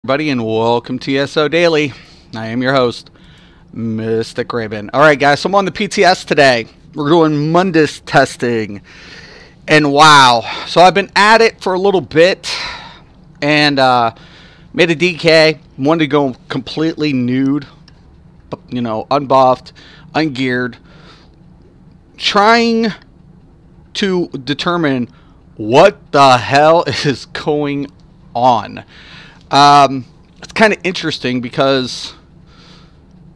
Everybody, and welcome to TSO Daily. I am your host, Mystic Raven. Alright guys, so I'm on the PTS today. We're doing Mundus testing. And wow, so I've been at it for a little bit and made a DK. Wanted to go completely nude, you know, unbuffed, ungeared, trying to determine what the hell is going on. It's kind of interesting because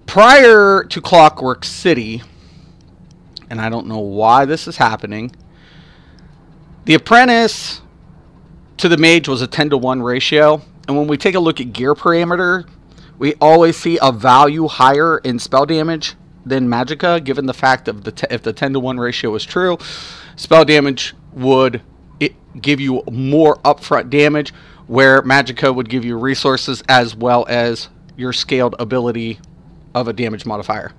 prior to Clockwork City, and I don't know why this is happening, the apprentice to the mage was a 10-to-1 ratio, and when we take a look at gear parameter, we always see a value higher in spell damage than Magicka, given the fact of if the 10-to-1 ratio is true, spell damage would give you more upfront damage, where Magicka would give you resources as well as your scaled ability of a damage modifier.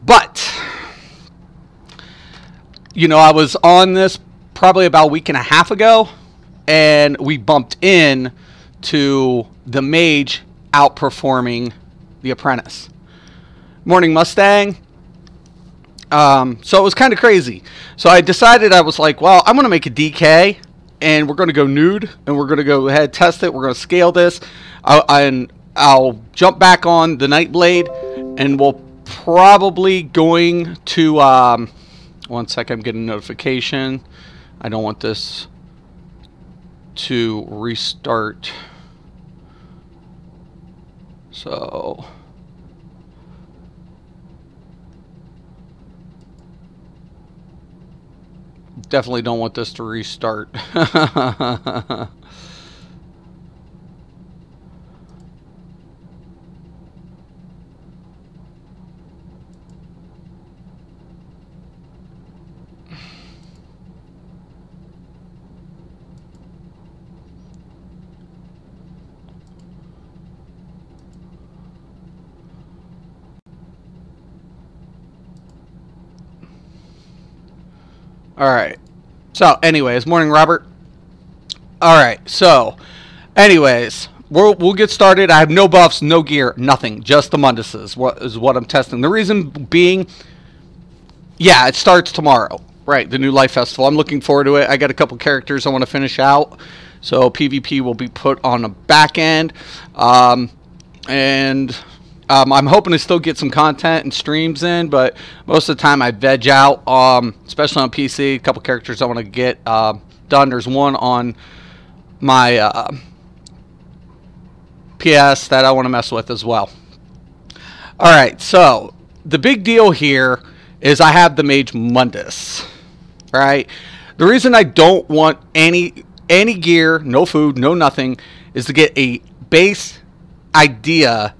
But, you know, I was on this probably about a week and a half ago, and we bumped in to the mage outperforming the apprentice. Morning Mustang. So it was kind of crazy. So I decided, I was like, well, I'm going to make a DK. And we're going to go nude, and we're going to go ahead test it. We're going to scale this, and I'll jump back on the Nightblade, and we'll probably going to, one second, I'm getting a notification. I don't want this to restart. So definitely don't want this to restart. Alright. So, anyways, morning, Robert. Alright, so, anyways, we'll get started. I have no buffs, no gear, nothing. Just the Munduses is what I'm testing. The reason being, yeah, it starts tomorrow. Right, the new Life Festival. I'm looking forward to it. I got a couple characters I want to finish out. So, PvP will be put on a back end. I'm hoping to still get some content and streams in, but most of the time I veg out, especially on PC. A couple characters I want to get done. There's one on my PS that I want to mess with as well. Alright, so the big deal here is I have the Mage Mundus. Right? The reason I don't want any gear, no food, no nothing, is to get a base idea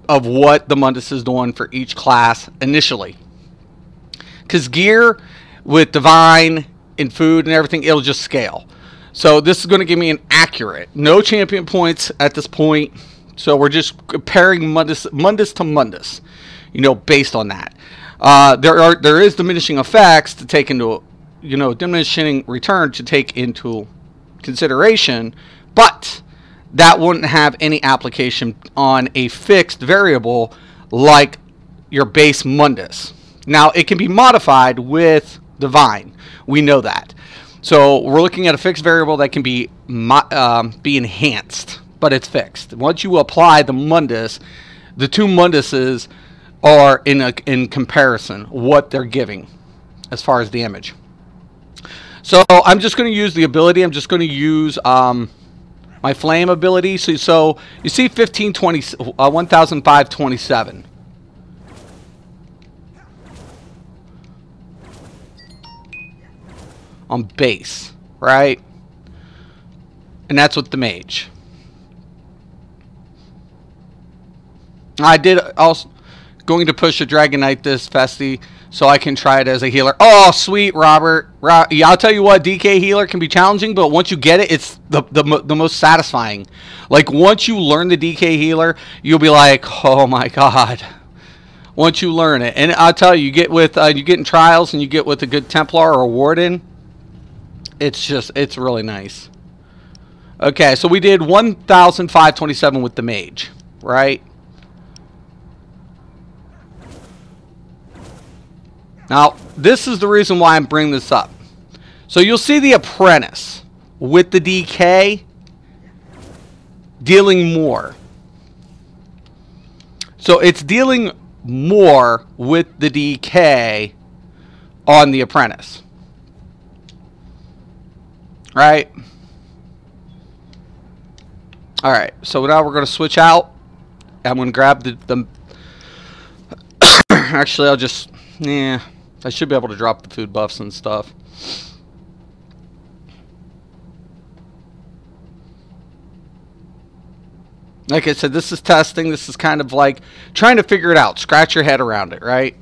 of what the Mundus is doing for each class initially. Because gear with divine and food and everything, it'll just scale. So this is going to give me an accurate, no champion points at this point. So we're just comparing Mundus to Mundus, you know, based on that. There is diminishing effects to take into, you know, diminishing return to take into consideration, but that wouldn't have any application on a fixed variable like your base Mundus. Now, it can be modified with Divine. We know that. So we're looking at a fixed variable that can be enhanced, but it's fixed. Once you apply the Mundus, the two Munduses are in comparison what they're giving as far as damage. So I'm just going to use the ability. I'm just going to use my flame ability. So you see 1527 on base, right? And that's with the mage. I did also going to push a Dragon Knight this Festi so I can try it as a healer. Oh, sweet, Robert. Yeah, I'll tell you what, DK healer can be challenging, but once you get it, it's the most satisfying. Like, once you learn the DK healer, you'll be like, oh my god. Once you learn it. And I'll tell you, you get in trials and you get with a good Templar or a Warden, it's really nice. Okay, so we did 1,527 with the mage, right? Now, this is the reason why I'm bringing this up. So you'll see the apprentice with the DK dealing more. So it's dealing more with the DK on the apprentice. Right? Alright, so now we're going to switch out. I'm going to grab the actually, I'll just... Yeah, I should be able to drop the food buffs and stuff. Like I said, this is testing. This is kind of like trying to figure it out. Scratch your head around it, right?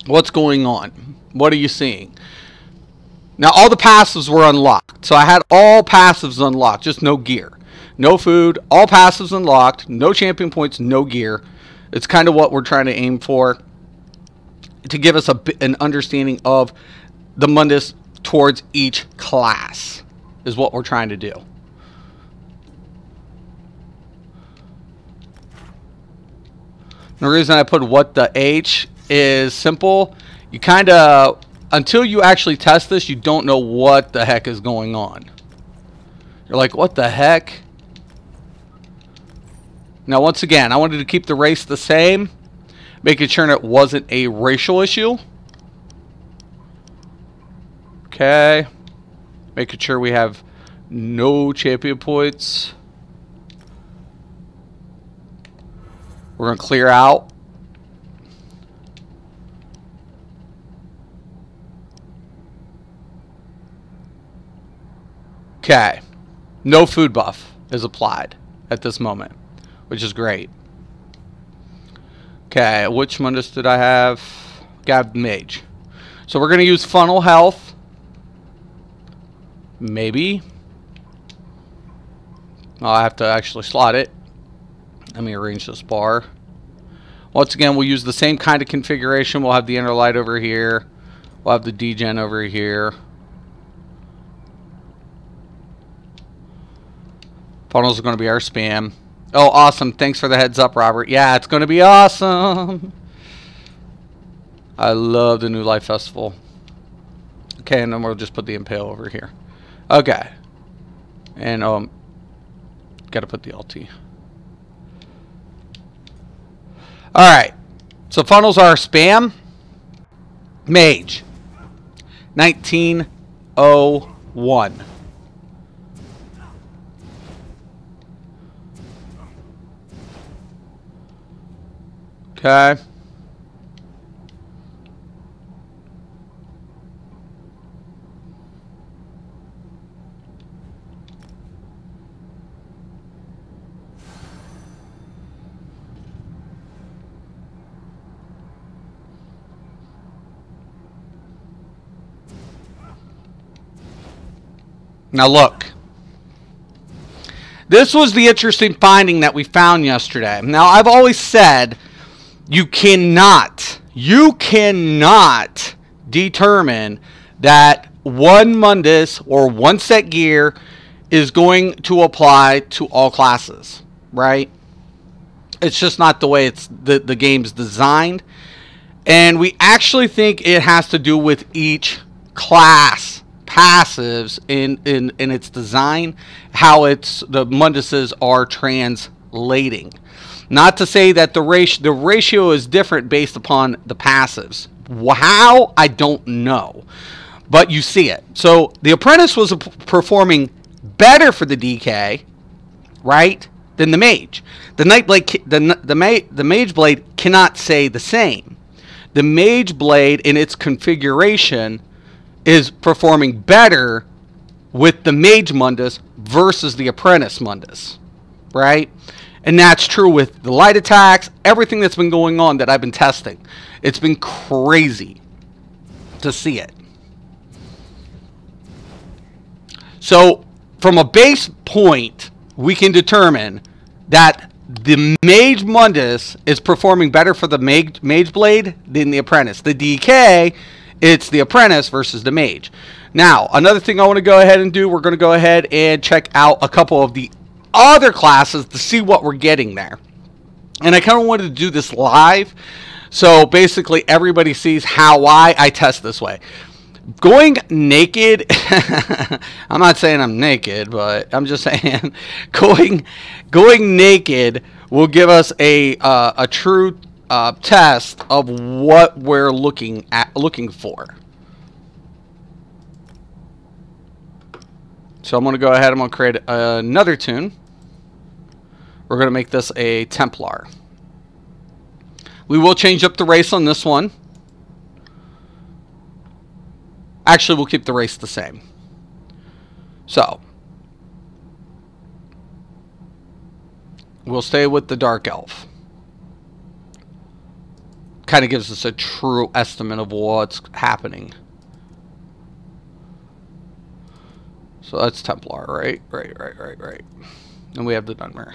What's going on? What are you seeing? Now, all the passives were unlocked. So I had all passives unlocked, just no gear. No food, all passives unlocked, no champion points, no gear. It's kind of what we're trying to aim for, to give us an understanding of the Mundus towards each class, is what we're trying to do. The reason I put what the H is simple. You kind of, until you actually test this, you don't know what the heck is going on. You're like, what the heck? Now, once again, I wanted to keep the race the same, making sure it wasn't a racial issue. Okay. Making sure we have no champion points. We're going to clear out. Okay. No food buff is applied at this moment, which is great. Okay, which Mundus did I have? Got mage. So we're going to use funnel health. Maybe. Oh, I have to actually slot it. Let me arrange this bar. Once again, we'll use the same kind of configuration. We'll have the inner light over here. We'll have the degen over here. Funnels are going to be our spam. Oh, awesome. Thanks for the heads up, Robert. Yeah, it's going to be awesome. I love the New Life Festival. Okay, and then we'll just put the Impale over here. Okay. And, got to put the LT. Alright. So funnels are spam. Mage. 1901. Okay. Now look. This was the interesting finding that we found yesterday. Now I've always said you cannot determine that one Mundus or one set gear is going to apply to all classes, right? It's just not the way the game's designed. And we actually think it has to do with each class passives in its design, how the Munduses are translating. Not to say that the ratio is different based upon the passives. How? I don't know. But you see it. So the Apprentice was performing better for the DK, right, than the Mage. The Nightblade, the Mage Blade cannot say the same. The Mage Blade in its configuration is performing better with the Mage Mundus versus the Apprentice Mundus, right? And that's true with the light attacks, everything that's been going on that I've been testing. It's been crazy to see it. So from a base point, we can determine that the Mage Mundus is performing better for the Mage Blade than the Apprentice. The DK, it's the Apprentice versus the Mage. Now, another thing I want to go ahead and do, we're going to go ahead and check out a couple of the other classes to see what we're getting there. And I kind of wanted to do this live, so basically everybody sees why I test this way. Going naked, I'm not saying I'm naked, but I'm just saying going naked will give us a true test of what we're looking for. So I'm going to go ahead, I'm going to create another toon. We're going to make this a Templar. We will change up the race on this one. Actually, we'll keep the race the same. So, we'll stay with the Dark Elf. Kind of gives us a true estimate of what's happening. So that's Templar, right? Right. And we have the Dunmer.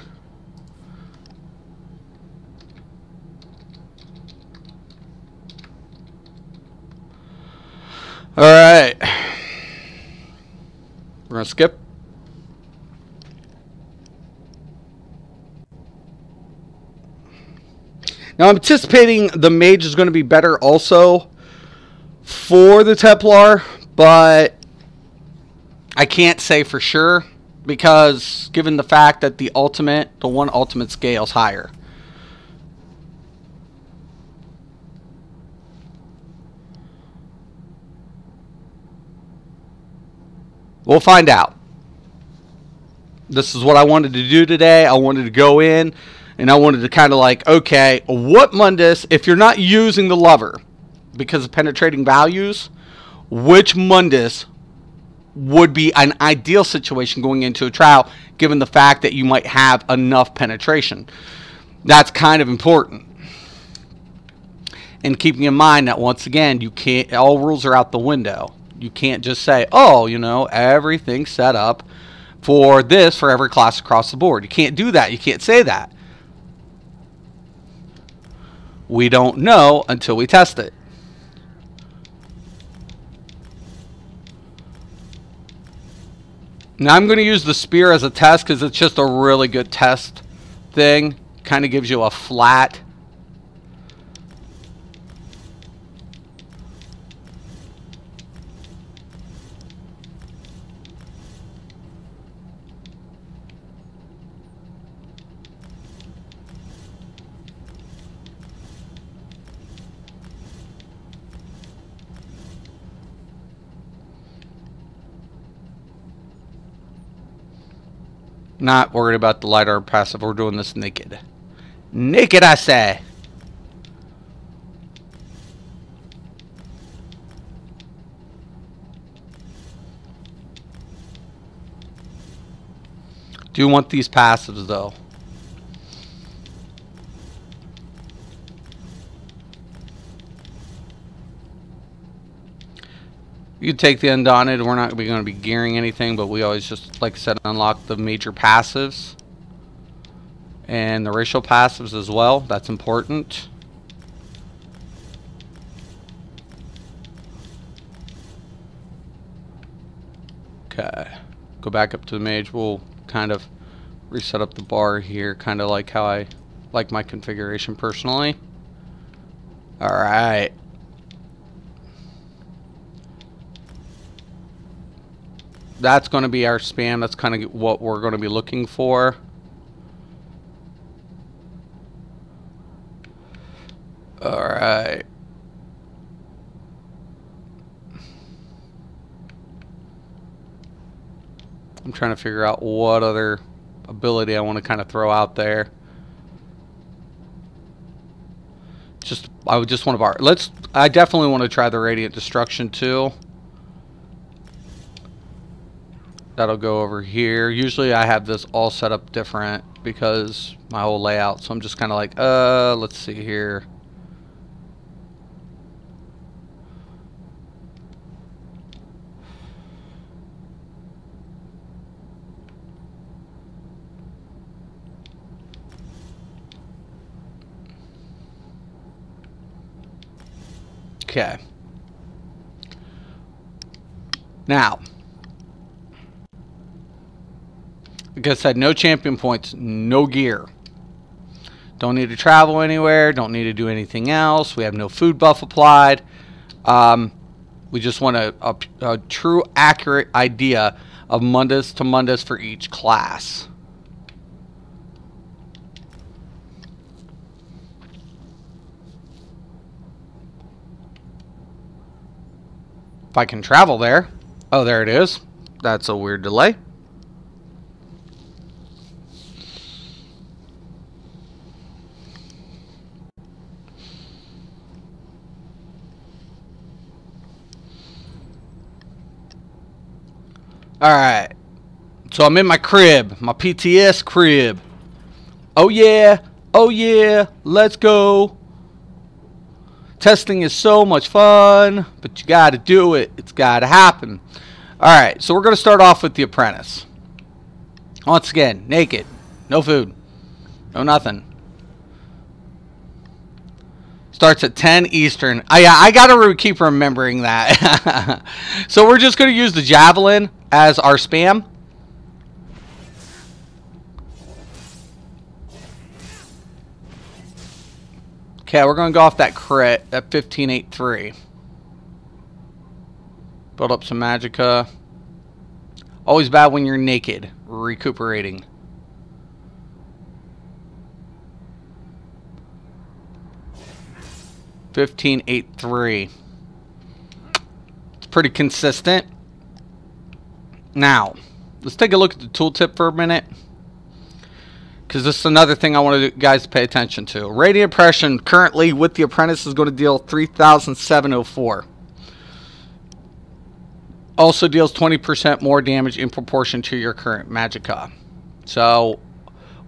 Alright. We're going to skip. Now I'm anticipating the mage is going to be better also for the Templar, but I can't say for sure because given the fact that the one ultimate scales higher. We'll find out. This is what I wanted to do today. I wanted to go in and I wanted to kind of like, okay, what Mundus, if you're not using the lover because of penetrating values, which Mundus would be an ideal situation going into a trial given the fact that you might have enough penetration. That's kind of important. And keeping in mind that once again, you can't, all rules are out the window. You can't just say, oh, you know, everything's set up for this for every class across the board. You can't do that. You can't say that. We don't know until we test it. Now I'm going to use the spear as a test because it's just a really good test thing. Kind of gives you a flat. Not worried about the light armor passive. We're doing this naked. Naked, I say. Do you want these passives, though? You can take the Undaunted. We're not going to be gearing anything, but we always just, like I said, unlock the major passives. And the racial passives as well. That's important. Okay. Go back up to the mage. We'll kind of reset up the bar here. Kind of like how I like my configuration personally. Alright. That's going to be our spam. That's kind of what we're going to be looking for. Alright. I'm trying to figure out what other ability I want to kind of throw out there. I would just want to bar. I definitely want to try the Radiant Destruction too. That'll go over here. Usually I have this all set up different because my whole layout. So I'm just kind of like, let's see here. Okay. Now, like I said, no champion points, no gear. Don't need to travel anywhere. Don't need to do anything else. We have no food buff applied. We just want a true, accurate idea of Mundus to Mundus for each class. If I can travel there. Oh, there it is. That's a weird delay. Alright, so I'm in my crib, my PTS crib. Oh yeah, let's go. Testing is so much fun, but you gotta do it. It's gotta happen. Alright, so we're gonna start off with the apprentice. Once again, naked, no food, no nothing. Starts at 10 Eastern. I gotta keep remembering that. So we're just gonna use the javelin as our spam. Okay, we're gonna go off that crit at 1583. Build up some Magicka. Always bad when you're naked, recuperating. $15.83. It's pretty consistent. Now, let's take a look at the tooltip for a minute, because this is another thing I want you guys to pay attention to. Radiant Impression currently with the apprentice is going to deal 3,704. Also deals 20% more damage in proportion to your current Magicka. So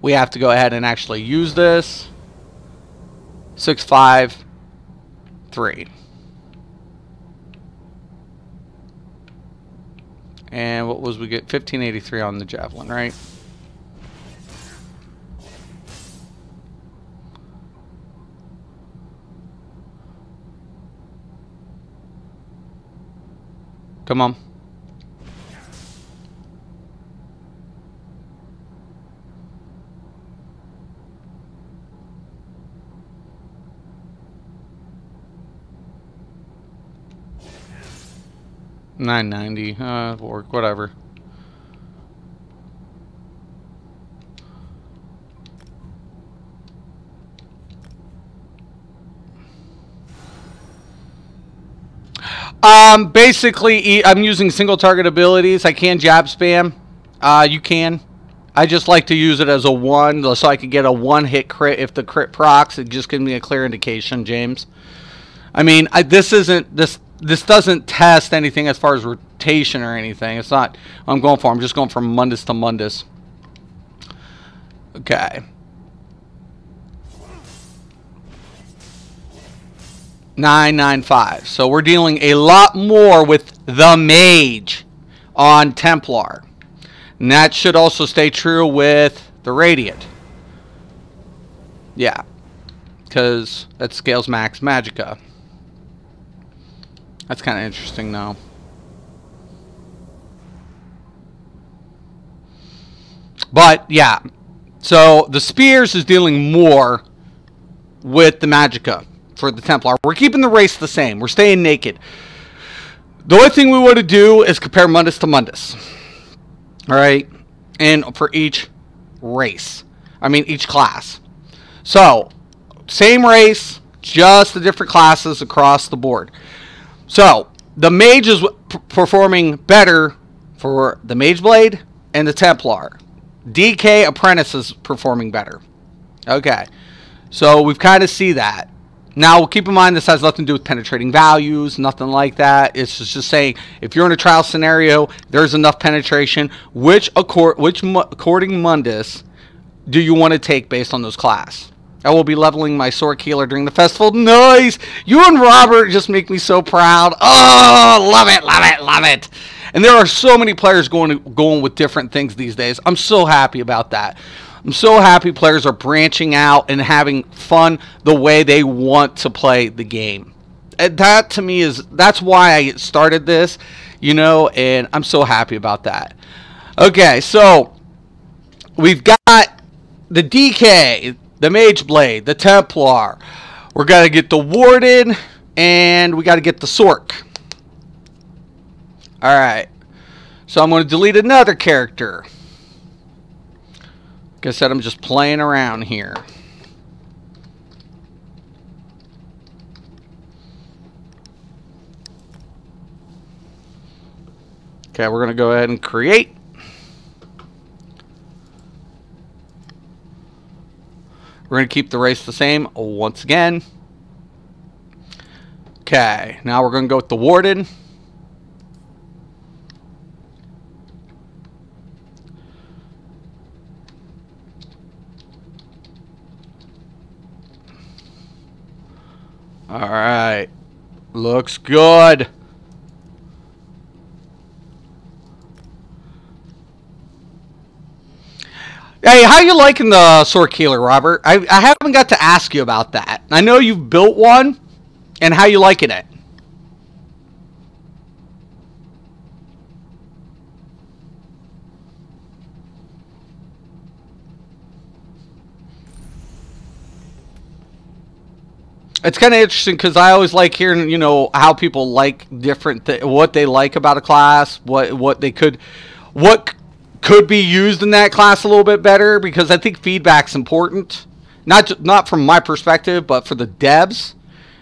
we have to go ahead and actually use this. 653. And what was we get? 1583 on the javelin, right? Come on. $990. Work, whatever. Basically, I'm using single target abilities. I can jab spam. You can. I just like to use it as a 1, so I can get a 1-hit crit. If the crit procs, it just gives me a clear indication, James. I mean, this doesn't test anything as far as rotation or anything. It's not what I'm going for. I'm just going from Mundus to Mundus. Okay. $995. So we're dealing a lot more with the mage on Templar. And that should also stay true with the Radiant. Yeah. Because that scales max Magicka. That's kind of interesting though. But yeah. So the Spears is dealing more with the Magicka for the Templar. We're keeping the race the same. We're staying naked. The only thing we want to do is compare Mundus to Mundus. Alright? And for each race. I mean, each class. So, same race, just the different classes across the board. So, the Mage is performing better for the Mage Blade and the Templar. DK Apprentice is performing better. Okay. So, we've kind of see that. Now, keep in mind, this has nothing to do with penetrating values, nothing like that. It's just saying, if you're in a trial scenario, there's enough penetration. Which according Mundus do you want to take based on those class? I will be leveling my sword healer during the festival. Nice! You and Robert just make me so proud. Oh, love it, love it, love it. And there are so many players going with different things these days. I'm so happy about that. I'm so happy players are branching out and having fun the way they want to play the game. And that to me that's why I started this, you know, and I'm so happy about that. Okay, so we've got the DK, the Mage Blade, the Templar. We're going to get the Warden, and we got to get the Sork. Alright, so I'm going to delete another character. Like I said, I'm just playing around here. Okay, we're going to go ahead and create. We're going to keep the race the same once again. Okay, now we're going to go with the Warden. Alright, looks good. Hey, how you liking the Sork Healer, Robert? I haven't got to ask you about that. I know you've built one, and how you liking it? It's kind of interesting because I always like hearing, you know, how people like different what they like about a class, what could be used in that class a little bit better, because I think feedback's important. Not from my perspective, but for the devs,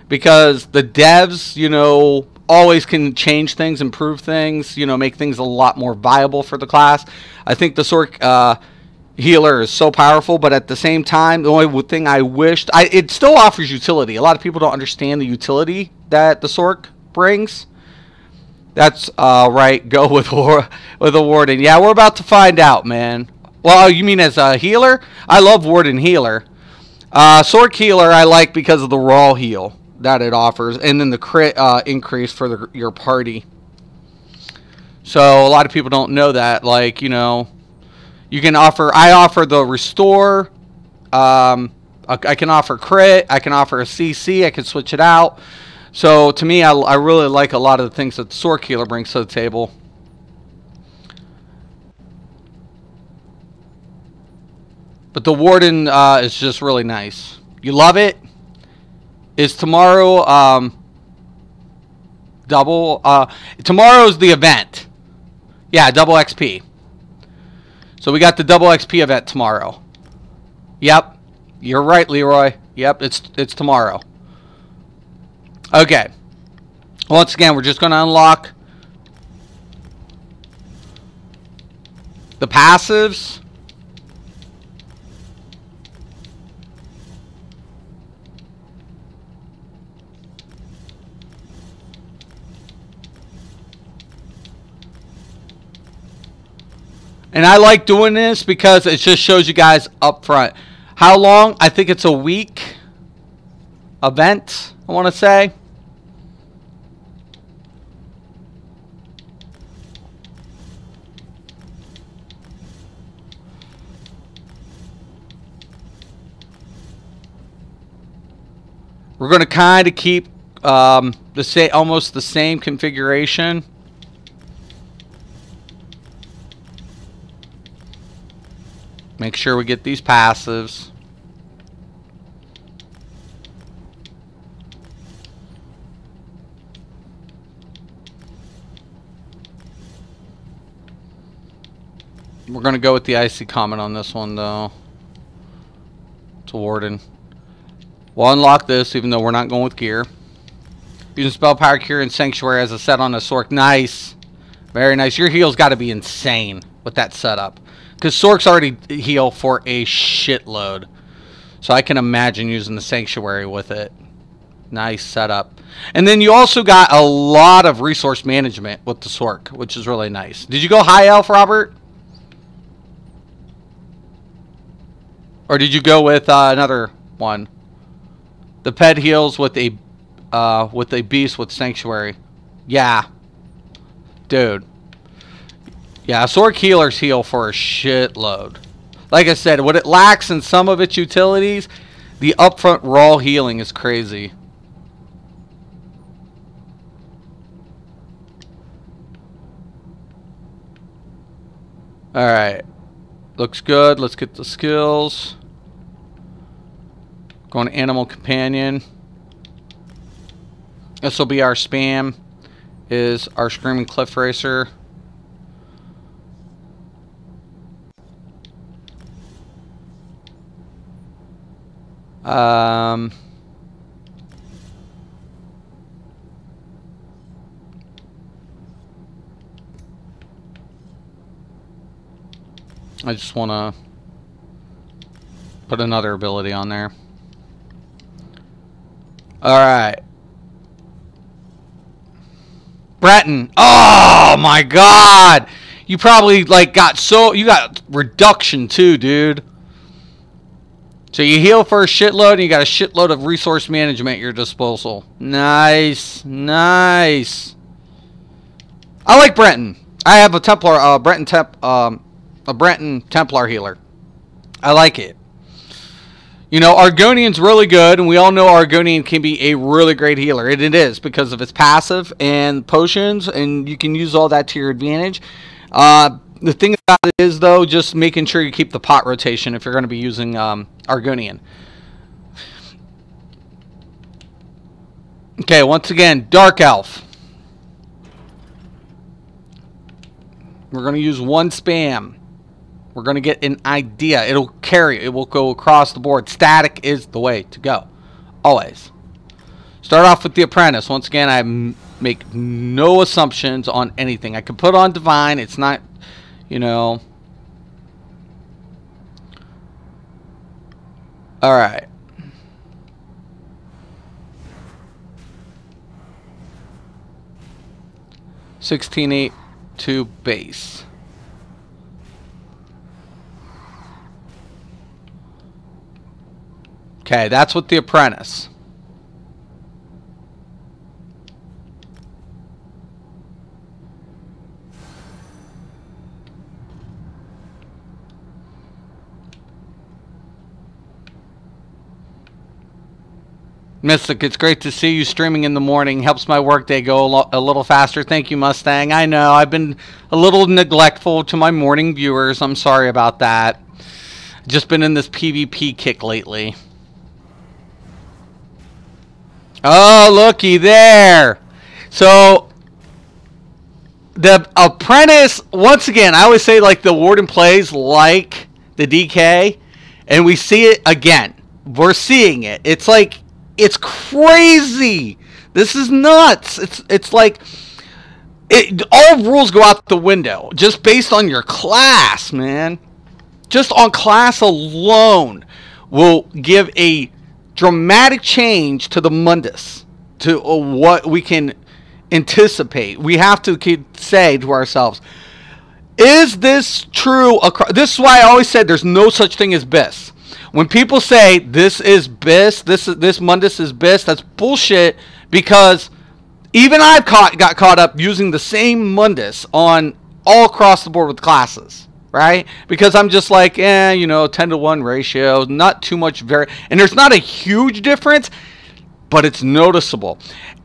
because the devs, you know, always can change things, improve things, you know, make things a lot more viable for the class. I think the Sork Healer is so powerful, but at the same time, the only thing I wished, it still offers utility. A lot of people don't understand the utility that the Sork brings. That's right. Go with a Warden. Yeah, we're about to find out, man. Well, you mean as a healer? I love Warden Healer. Sork Healer I like because of the raw heal that it offers, and then the crit increase for your party. So a lot of people don't know that. Like, you know, you can offer. I offer the restore. I can offer crit. I can offer a CC. I can switch it out. So, to me, I really like a lot of the things that the Sork Healer brings to the table. But the Warden is just really nice. You love it? Is tomorrow double? Tomorrow's the event. Yeah, double XP. So, we got the double XP event tomorrow. Yep. You're right, Leroy. Yep, it's tomorrow. Okay. Once again, we're just going to unlock the passives. And I like doing this because it just shows you guys up front. How long? I think it's a week event, I want to say. We're going to kind of keep almost the same configuration. Make sure we get these passives. We're going to go with the icy comment on this one, though. It's a Warden. We'll unlock this, even though we're not going with gear. Using Spell Power Cure and Sanctuary as a set on a Sork. Nice. Very nice. Your heal's got to be insane with that setup. Because Sorks already heal for a shitload. So I can imagine using the Sanctuary with it. Nice setup. And then you also got a lot of resource management with the Sork, which is really nice. Did you go High Elf, Robert? Or did you go with another one? The pet heals with a beast with Sanctuary. Yeah. Dude. Yeah, Sork healers heal for a shitload. Like I said, what it lacks in some of its utilities, the upfront raw healing is crazy. Alright. Looks good. Let's get the skills. Going to Animal Companion. This will be our spam. Is our Screaming Cliff Racer. I just want to put another ability on there. Alright. Breton. Oh my god! You probably like you got reduction too, dude. So you heal for a shitload and you got a shitload of resource management at your disposal. Nice. Nice. I like Breton. I have a Templar, a Breton Templar healer. I like it. You know, Argonian's really good, and we all know Argonian can be a really great healer. And it is, because of its passive and potions, and you can use all that to your advantage. The thing about it is, though, just making sure you keep the pot rotation if you're going to be using Argonian. Okay, once again, Dark Elf. We're going to use one spam. We're going to get an idea. It'll carry. It will go across the board. Static is the way to go. Always. Start off with the Apprentice. Once again, I make no assumptions on anything. I can put on Divine. It's not, you know. Alright. $16.8 to base. Okay, that's with the Apprentice. Mystic, it's great to see you streaming in the morning. Helps my workday go a little faster. Thank you, Mustang. I know, I've been a little neglectful to my morning viewers. I'm sorry about that. Just been in this PvP kick lately. Oh, looky there. So, the Apprentice, once again, I always say like the Warden plays like the DK, and we see it again. We're seeing it. It's like, it's crazy. This is nuts. It's like, all rules go out the window just based on your class, man. Just on class alone will give a dramatic change to the Mundus, to what we can anticipate. We have to say to ourselves, is this true? This is why I always said there's no such thing as BIS. When people say this is BIS, this Mundus is BIS, that's bullshit, because even I've got caught up using the same Mundus on all across the board with classes. Right? Because I'm just like, you know, 10-to-1 ratio, not too much and there's not a huge difference, but it's noticeable.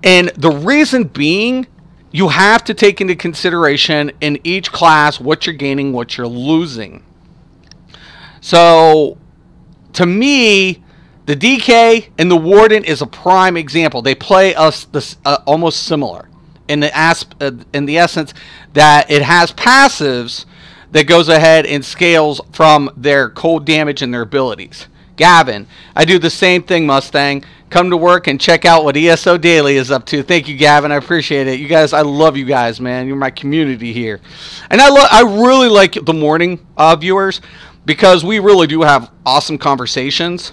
And the reason being, you have to take into consideration in each class what you're gaining, what you're losing. So, to me, the DK and the Warden is a prime example. They play us almost similar in the essence that it has passives that goes ahead and scales from their cold damage and their abilities. Gavin, I do the same thing, Mustang. Come to work and check out what ESO Daily is up to. Thank you, Gavin. I appreciate it. You guys, I love you guys, man. You're my community here. And I really like the morning viewers, because we really do have awesome conversations.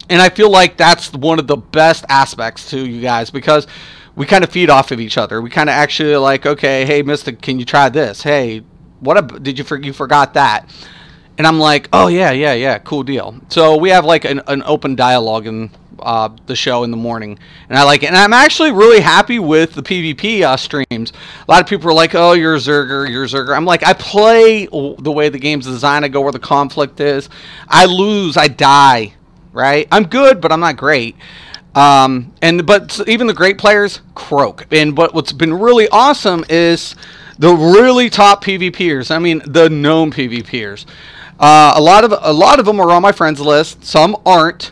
And I feel like that's one of the best aspects to you guys, because we kind of feed off of each other. We kind of actually like, okay, hey, Mystic, can you try this? Hey, did you forgot that? And I'm like, oh yeah, cool deal. So we have like an open dialogue in the show in the morning, and I like it. And I'm actually really happy with the PvP streams. A lot of people are like, oh, you're a Zerger. I'm like, I play the way the game's designed. I go where the conflict is. I lose, I die, right? I'm good, but I'm not great. But even the great players croak. But what's been really awesome is The really top PvPers. I mean, the known PvPers. A lot of them are on my friends list. Some aren't,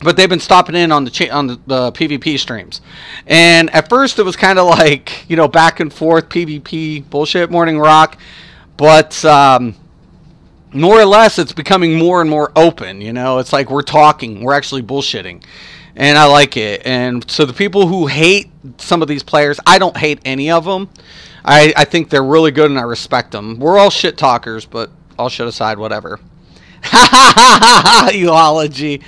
but they've been stopping in on the PvP streams. And at first, it was kind of like, you know, back and forth PvP bullshit, Morning Rock, but more or less, it's becoming more and more open. You know, it's like we're talking, we're actually bullshitting, and I like it. And so the people who hate some of these players, I don't hate any of them. I think they're really good and I respect them. We're all shit talkers, but all shit aside, whatever. Eulogy.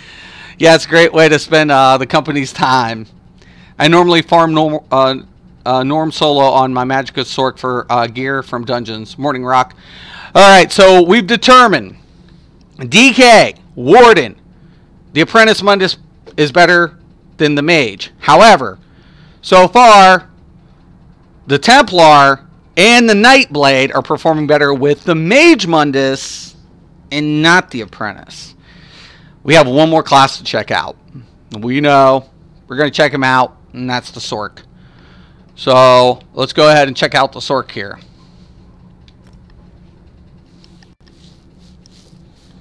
Yeah, it's a great way to spend the company's time. I normally farm Norm Solo on my Magicka Sork for gear from Dungeons. Morning Rock. Alright, so we've determined DK, Warden, the Apprentice Mundus is better than the Mage. However, so far, the Templar and the Nightblade are performing better with the Mage Mundus and not the Apprentice. We have one more class to check out. We know we're going to check him out, and that's the Sork. So let's go ahead and check out the Sork here.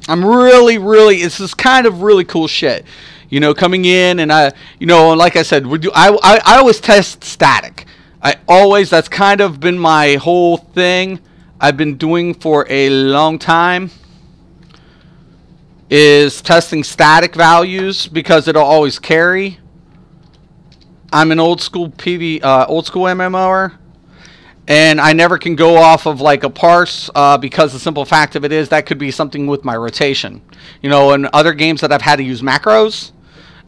I'm really, this is kind of really cool shit. You know, coming in and like I said, I always test static. That's kind of been my whole thing I've been doing for a long time, is testing static values because it'll always carry. I'm an old school MMOer, and I never can go off of like a parse because the simple fact of it is that could be something with my rotation. You know, in other games that I've had to use macros,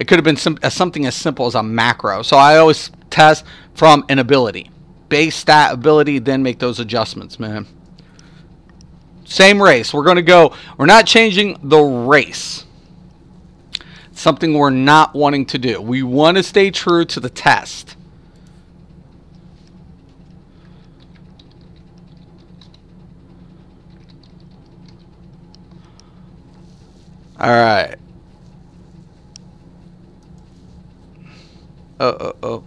it could have been something as simple as a macro. So I always test from an ability. Base stat ability, then make those adjustments, man. Same race. We're not changing the race. Something we're not wanting to do. We want to stay true to the test. All right. Oh.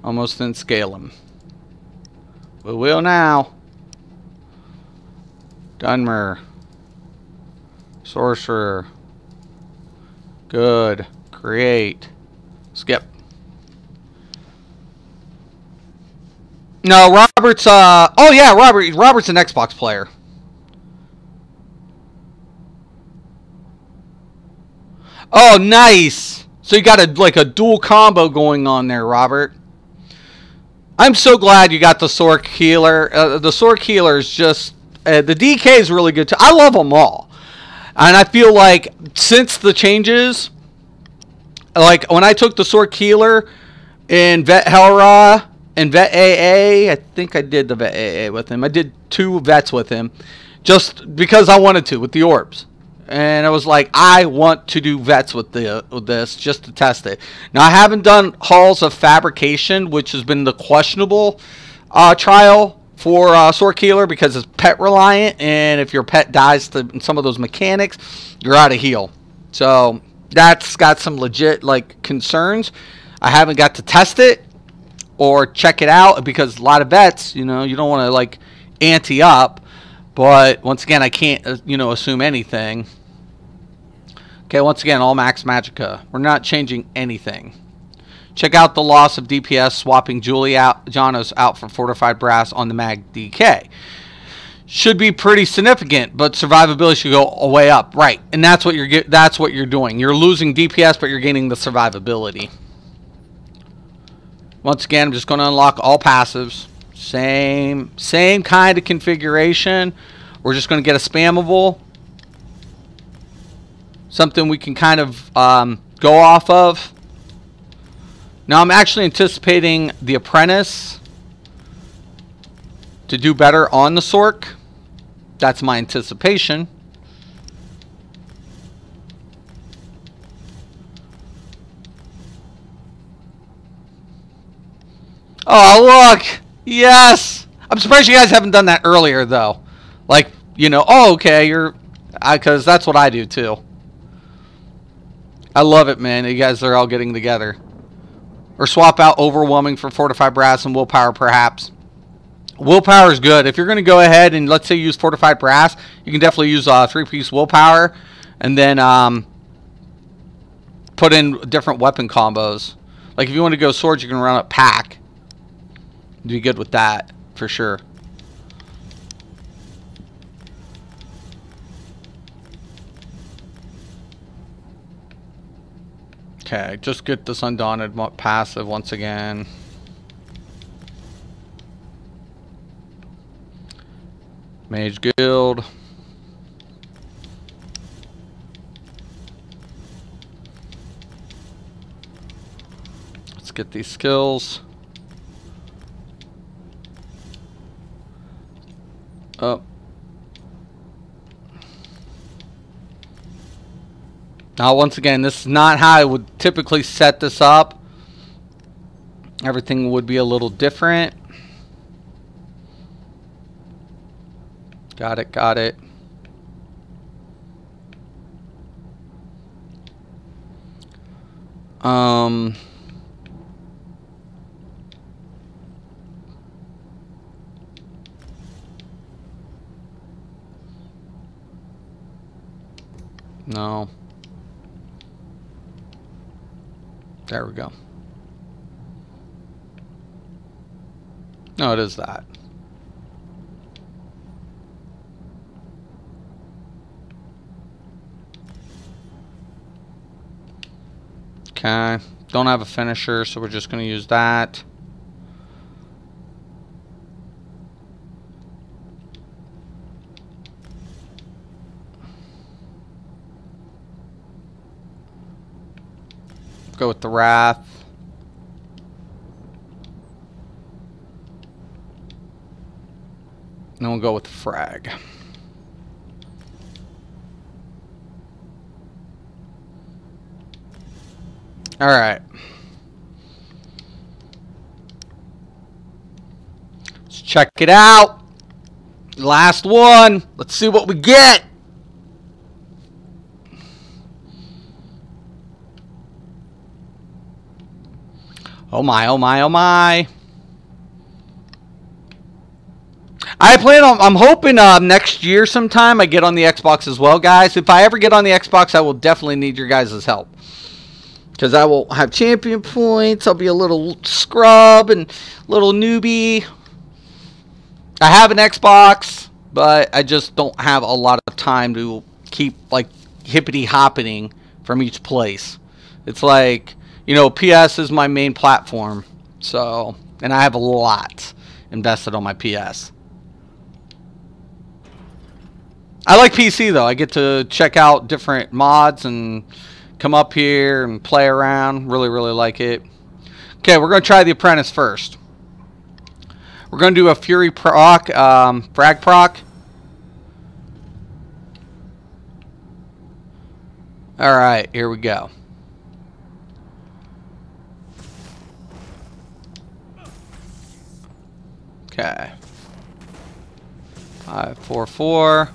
Almost didn't scale him. We will now. Dunmer. Sorcerer. Good. Create. Skip. No, Robert's oh yeah, Robert's an Xbox player. Oh, nice. So you got a dual combo going on there, Robert. I'm so glad you got the Sork healer. The Sork healer is just the DK is really good too. I love them all, and I feel like since the changes, like when I took the Sork healer in Vet Helra and Vet AA, I think I did the Vet AA with him. I did 2 vets with him, just because I wanted to with the orbs. And I was like, I want to do vets with this just to test it. Now, I haven't done Halls of Fabrication, which has been the questionable trial for Sork Healer because it's pet reliant. And if your pet dies to some of those mechanics, you're out of heal. So that's got some legit concerns. I haven't got to test it or check it out because a lot of vets, you know, you don't want to ante up. But once again, I can't assume anything. Okay, once again, all max Magicka. We're not changing anything. Check out the loss of DPS, swapping Janos out for Fortified Brass on the Mag DK. Should be pretty significant, but survivability should go way up. Right, and that's what you're doing. You're losing DPS, but you're gaining the survivability. Once again, I'm just going to unlock all passives. Same kind of configuration. We're just going to get a spammable. Something we can kind of go off of. Now I'm actually anticipating the Apprentice to do better on the Sork. That's my anticipation. Oh, look! Yes! I'm surprised you guys haven't done that earlier, though. Oh, okay, because that's what I do, too. I love it, man. You guys are all getting together. Or swap out overwhelming for fortified brass and willpower, perhaps. Willpower is good. If you're going to go ahead and, let's say, use fortified brass, you can definitely use 3-piece willpower. And then put in different weapon combos. Like, if you want to go swords, you can run up pack. Be good with that, for sure. Okay, just get this Undaunted passive once again. Mage Guild. Let's get these skills. Oh. Now, once again, this is not how I would typically set this up. Everything would be a little different. Got it, got it. No. There we go. No, it is that. Okay. Don't have a finisher, so we're just going to use that. Go with the Wrath. And then we'll go with the Frag. Alright. Let's check it out. Last one. Let's see what we get. Oh my, oh my, oh my. I'm hoping next year sometime I get on the Xbox as well, guys. If I ever get on the Xbox, I will definitely need your guys' help. Because I will have champion points. I'll be a little scrub and little newbie. I have an Xbox, but I just don't have a lot of time to keep, like, hippity-hoppening from each place. It's like, you know, PS is my main platform. So, and I have a lot invested on my PS. I like PC, though. I get to check out different mods and come up here and play around. Really, really like it. Okay, we're going to try the Apprentice first. We're going to do a Fury proc, frag proc. Alright, here we go. Okay. 5, 4, 4.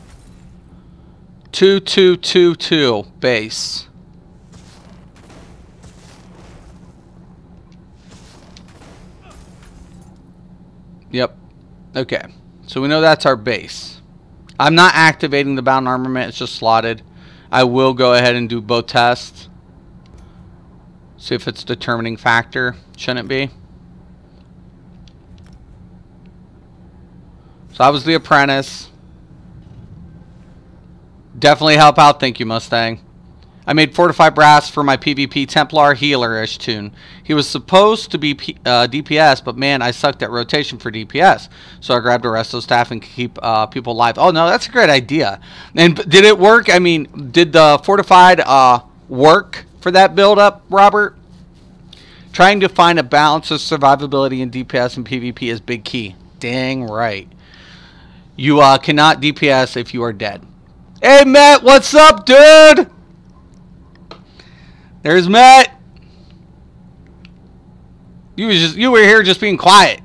2, 2, 2, 2. Base. Yep. Okay. So we know that's our base. I'm not activating the bound armament. It's just slotted. I will go ahead and do both tests. See if it's a determining factor. Shouldn't be. So I was the Apprentice. Definitely help out. Thank you, Mustang. I made Fortified Brass for my PvP Templar healer-ish tune. He was supposed to be DPS, but man, I sucked at rotation for DPS. So I grabbed a resto staff and keep people alive. Oh no, that's a great idea. And did it work? I mean, did the Fortified work for that build-up, Robert? Trying to find a balance of survivability in DPS and PvP is big key. Dang right. You cannot DPS if you are dead. Hey, Matt, what's up, dude? There's Matt. You were here just being quiet.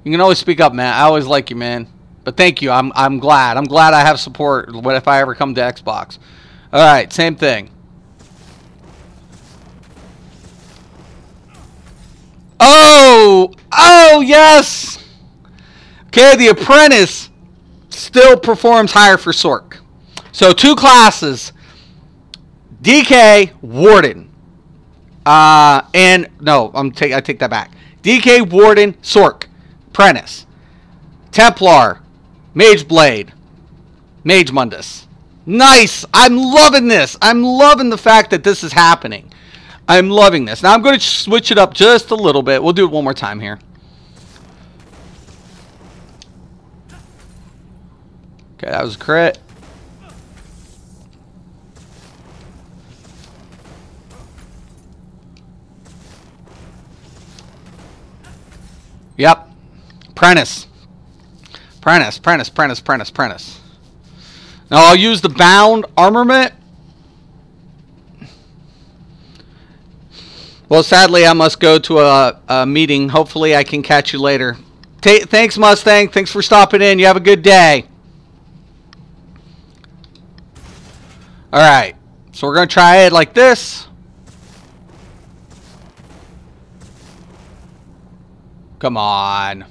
You can always speak up, Matt. I always like you, man. But thank you. I'm glad. I'm glad I have support if I ever come to Xbox. All right, same thing. Oh! Oh, yes! Okay, the apprentice still performs higher for Sork. So 2 classes. DK, Warden. And, no, I take that back. DK, Warden, Sork. Apprentice. Templar. Mage Blade. Mage Mundus. Nice! I'm loving this. I'm loving the fact that this is happening. I'm loving this. Now I'm going to switch it up just a little bit. We'll do it one more time here. Okay, that was a crit. Yep. Apprentice. Apprentice. Now I'll use the bound armament. Well, sadly, I must go to a meeting. Hopefully, I can catch you later. Thanks, Mustang. Thanks for stopping in. You have a good day. All right. So we're going to try it like this. Come on.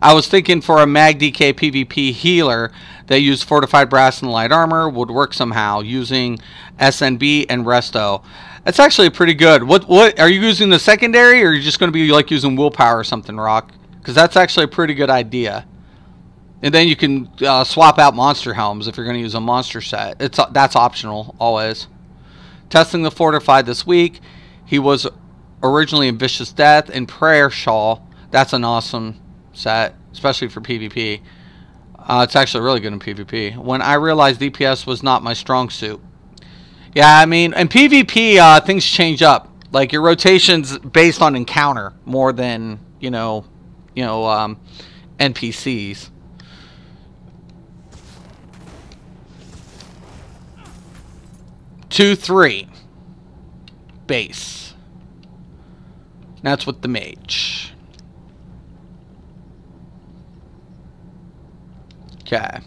I was thinking for a Mag DK PvP healer that used Fortified Brass and Light Armor would work somehow using SNB and Resto. That's actually pretty good. What are you using the secondary, or are you just going to be like using willpower or something, Rock? Because that's actually a pretty good idea. And then you can swap out monster helms if you're going to use a monster set. That's optional always. Testing the Fortified this week. He was originally in Vicious Death and Prayer Shawl. That's an awesome set, especially for PvP. It's actually really good in PvP. When I realized DPS was not my strong suit. Yeah, I mean, in PvP, things change up. Like, your rotation's based on encounter more than, NPCs. Two, 3. Base. That's with the mage. Okay.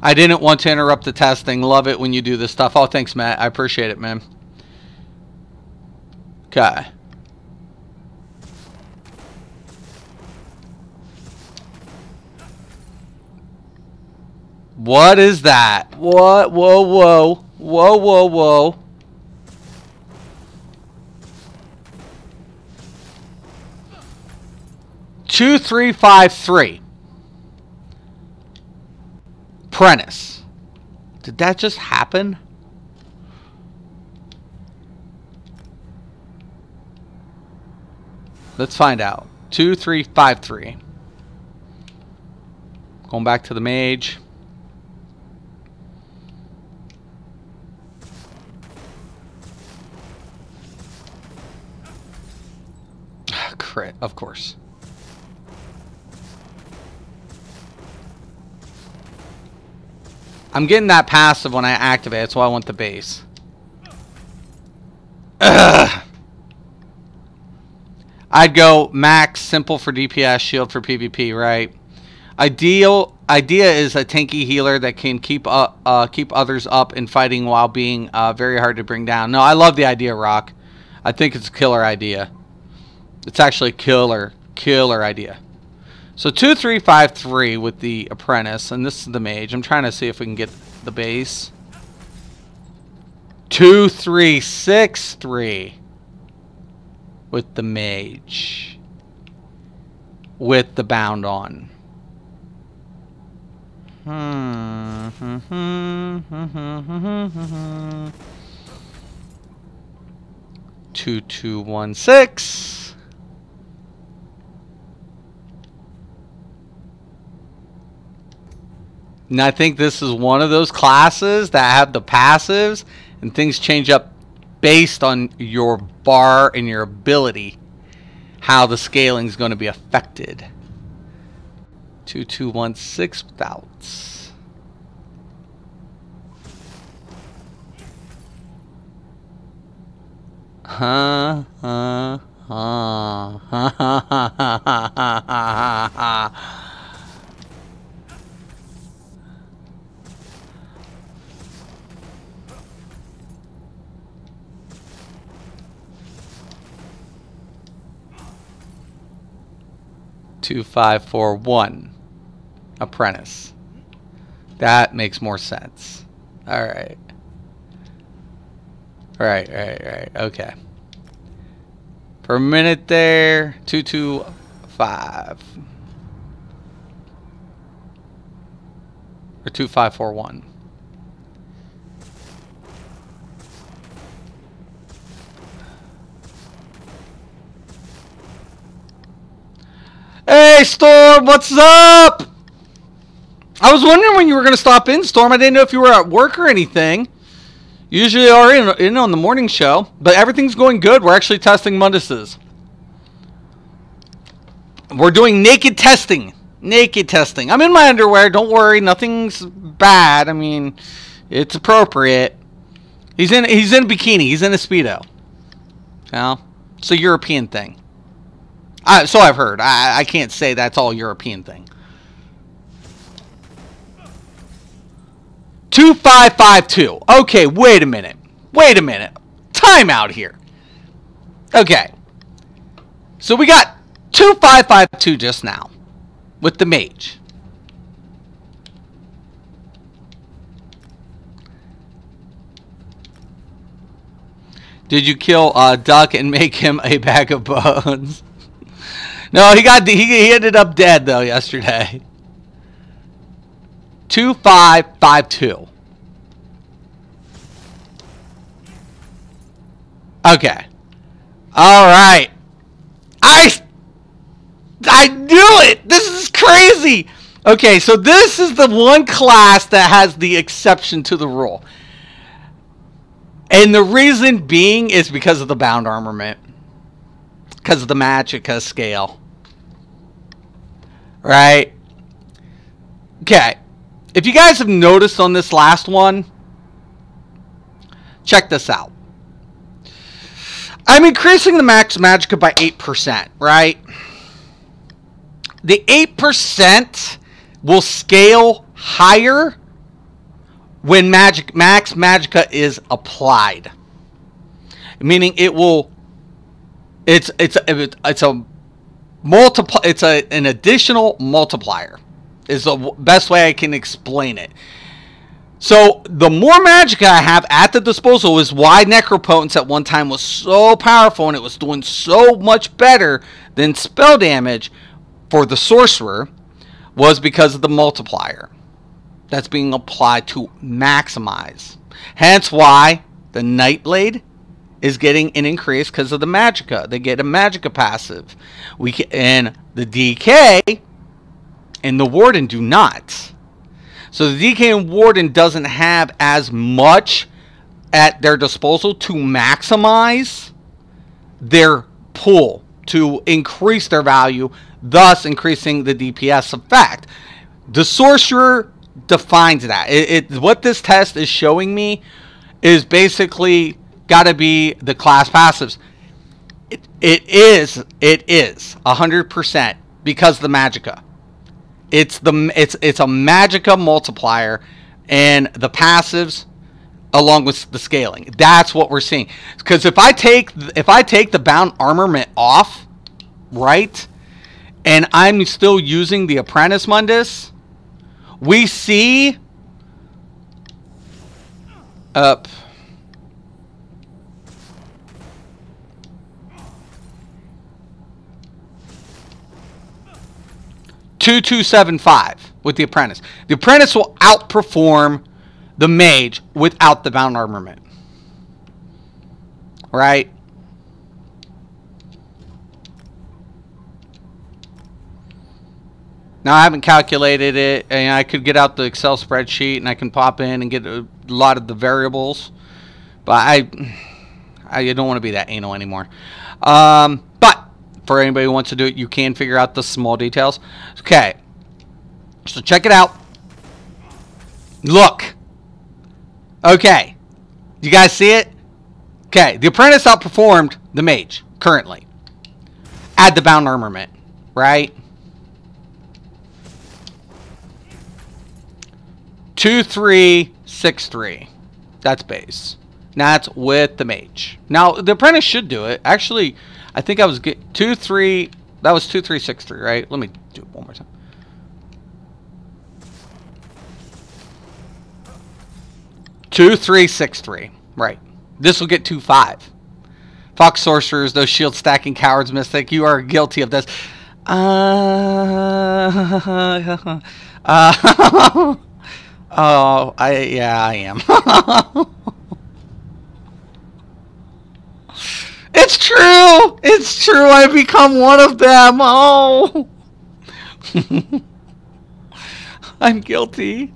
I didn't want to interrupt the testing. Love it when you do this stuff. Oh, thanks, Matt. I appreciate it, man. Okay. What is that? What? Whoa, whoa. Whoa, whoa, whoa. Two, 3, 5, 3. Apprentice. Did that just happen? Let's find out. 2, 3, 5, 3. Going back to the mage. Crit, of course. I'm getting that passive when I activate. That's why I want the base. Ugh. I'd go max, simple for DPS, shield for PvP, right? Idea is a tanky healer that can keep others up in fighting while being very hard to bring down. No, I love the idea, Rock. I think it's a killer idea. It's actually a killer idea. So 2, 3, 5, 3 with the apprentice, and this is the mage. I'm trying to see if we can get the base. 2, 3, 6, 3 with the mage with the bound on. 2, 2, 1, 6. And I think this is one of those classes that have the passives and things change up based on your bar and your ability, how the scaling is going to be affected. 2, 2, 1, 6 without. 2541. Apprentice. That makes more sense. All right. Right. Okay. For a minute there, 225. Or 2541. Hey, Storm, what's up? I was wondering when you were going to stop in, Storm. I didn't know if you were at work or anything. Usually you are in on the morning show, but everything's going good. We're actually testing Munduses. We're doing naked testing. Naked testing. I'm in my underwear. Don't worry. Nothing's bad. I mean, it's appropriate. He's in a bikini. He's in a Speedo. You know? It's a European thing. So I've heard. I can't say that's all European thing. 2552. Okay, wait a minute. Time out here. Okay. So we got 2552 just now with the mage. Did you kill Duck and make him a bag of bones? No, he ended up dead though yesterday. 2552. Okay. All right. I knew it. This is crazy. Okay, so this is the one class that has the exception to the rule. And the reason being is because of the bound armament. Because of the Magicka scale. Right? Okay. If you guys have noticed on this last one, check this out. I'm increasing the max Magicka by 8%, right? The 8% will scale higher when max Magicka is applied. Meaning it will it's an additional multiplier. Is the best way I can explain it. So the more Magicka I have at the disposal is why Necropotence at one time was so powerful and it was doing so much better than spell damage for the sorcerer, was because of the multiplier that's being applied to maximize. Hence why the Nightblade is getting an increase because of the Magicka. They get a Magicka passive. And the DK and the Warden do not. So the DK and Warden doesn't have as much at their disposal to maximize their pool, to increase their value, thus increasing the DPS effect. The Sorcerer defines that. What this test is showing me is basically got to be the class passives. It is 100% because of the Magicka. It's a Magicka multiplier and the passives along with the scaling. That's what we're seeing. Because if I take the bound armament off, right, and I'm still using the Apprentice Mundus, we see up 2275 with the Apprentice. The Apprentice will outperform the Mage without the bound armament. Right? Now I haven't calculated it, and I could get out the Excel spreadsheet and I can pop in and get a lot of the variables, but I don't want to be that anal anymore. But for anybody who wants to do it, you can figure out the small details. Okay, so check it out. Look. Okay, you guys see it? Okay, the Apprentice outperformed the Mage currently. Add the bound armament, right? 2363. That's base. Now that's with the Mage. Now the Apprentice should do it. Actually, I think I was 23 That was 2363, right? Let me do it one more time. Two, 363. Right. This will get 2-5. Fox sorcerers, those shield stacking cowards, Mystic. You are guilty of this. Oh, I am. It's true. It's true. I've become one of them. Oh. I'm guilty.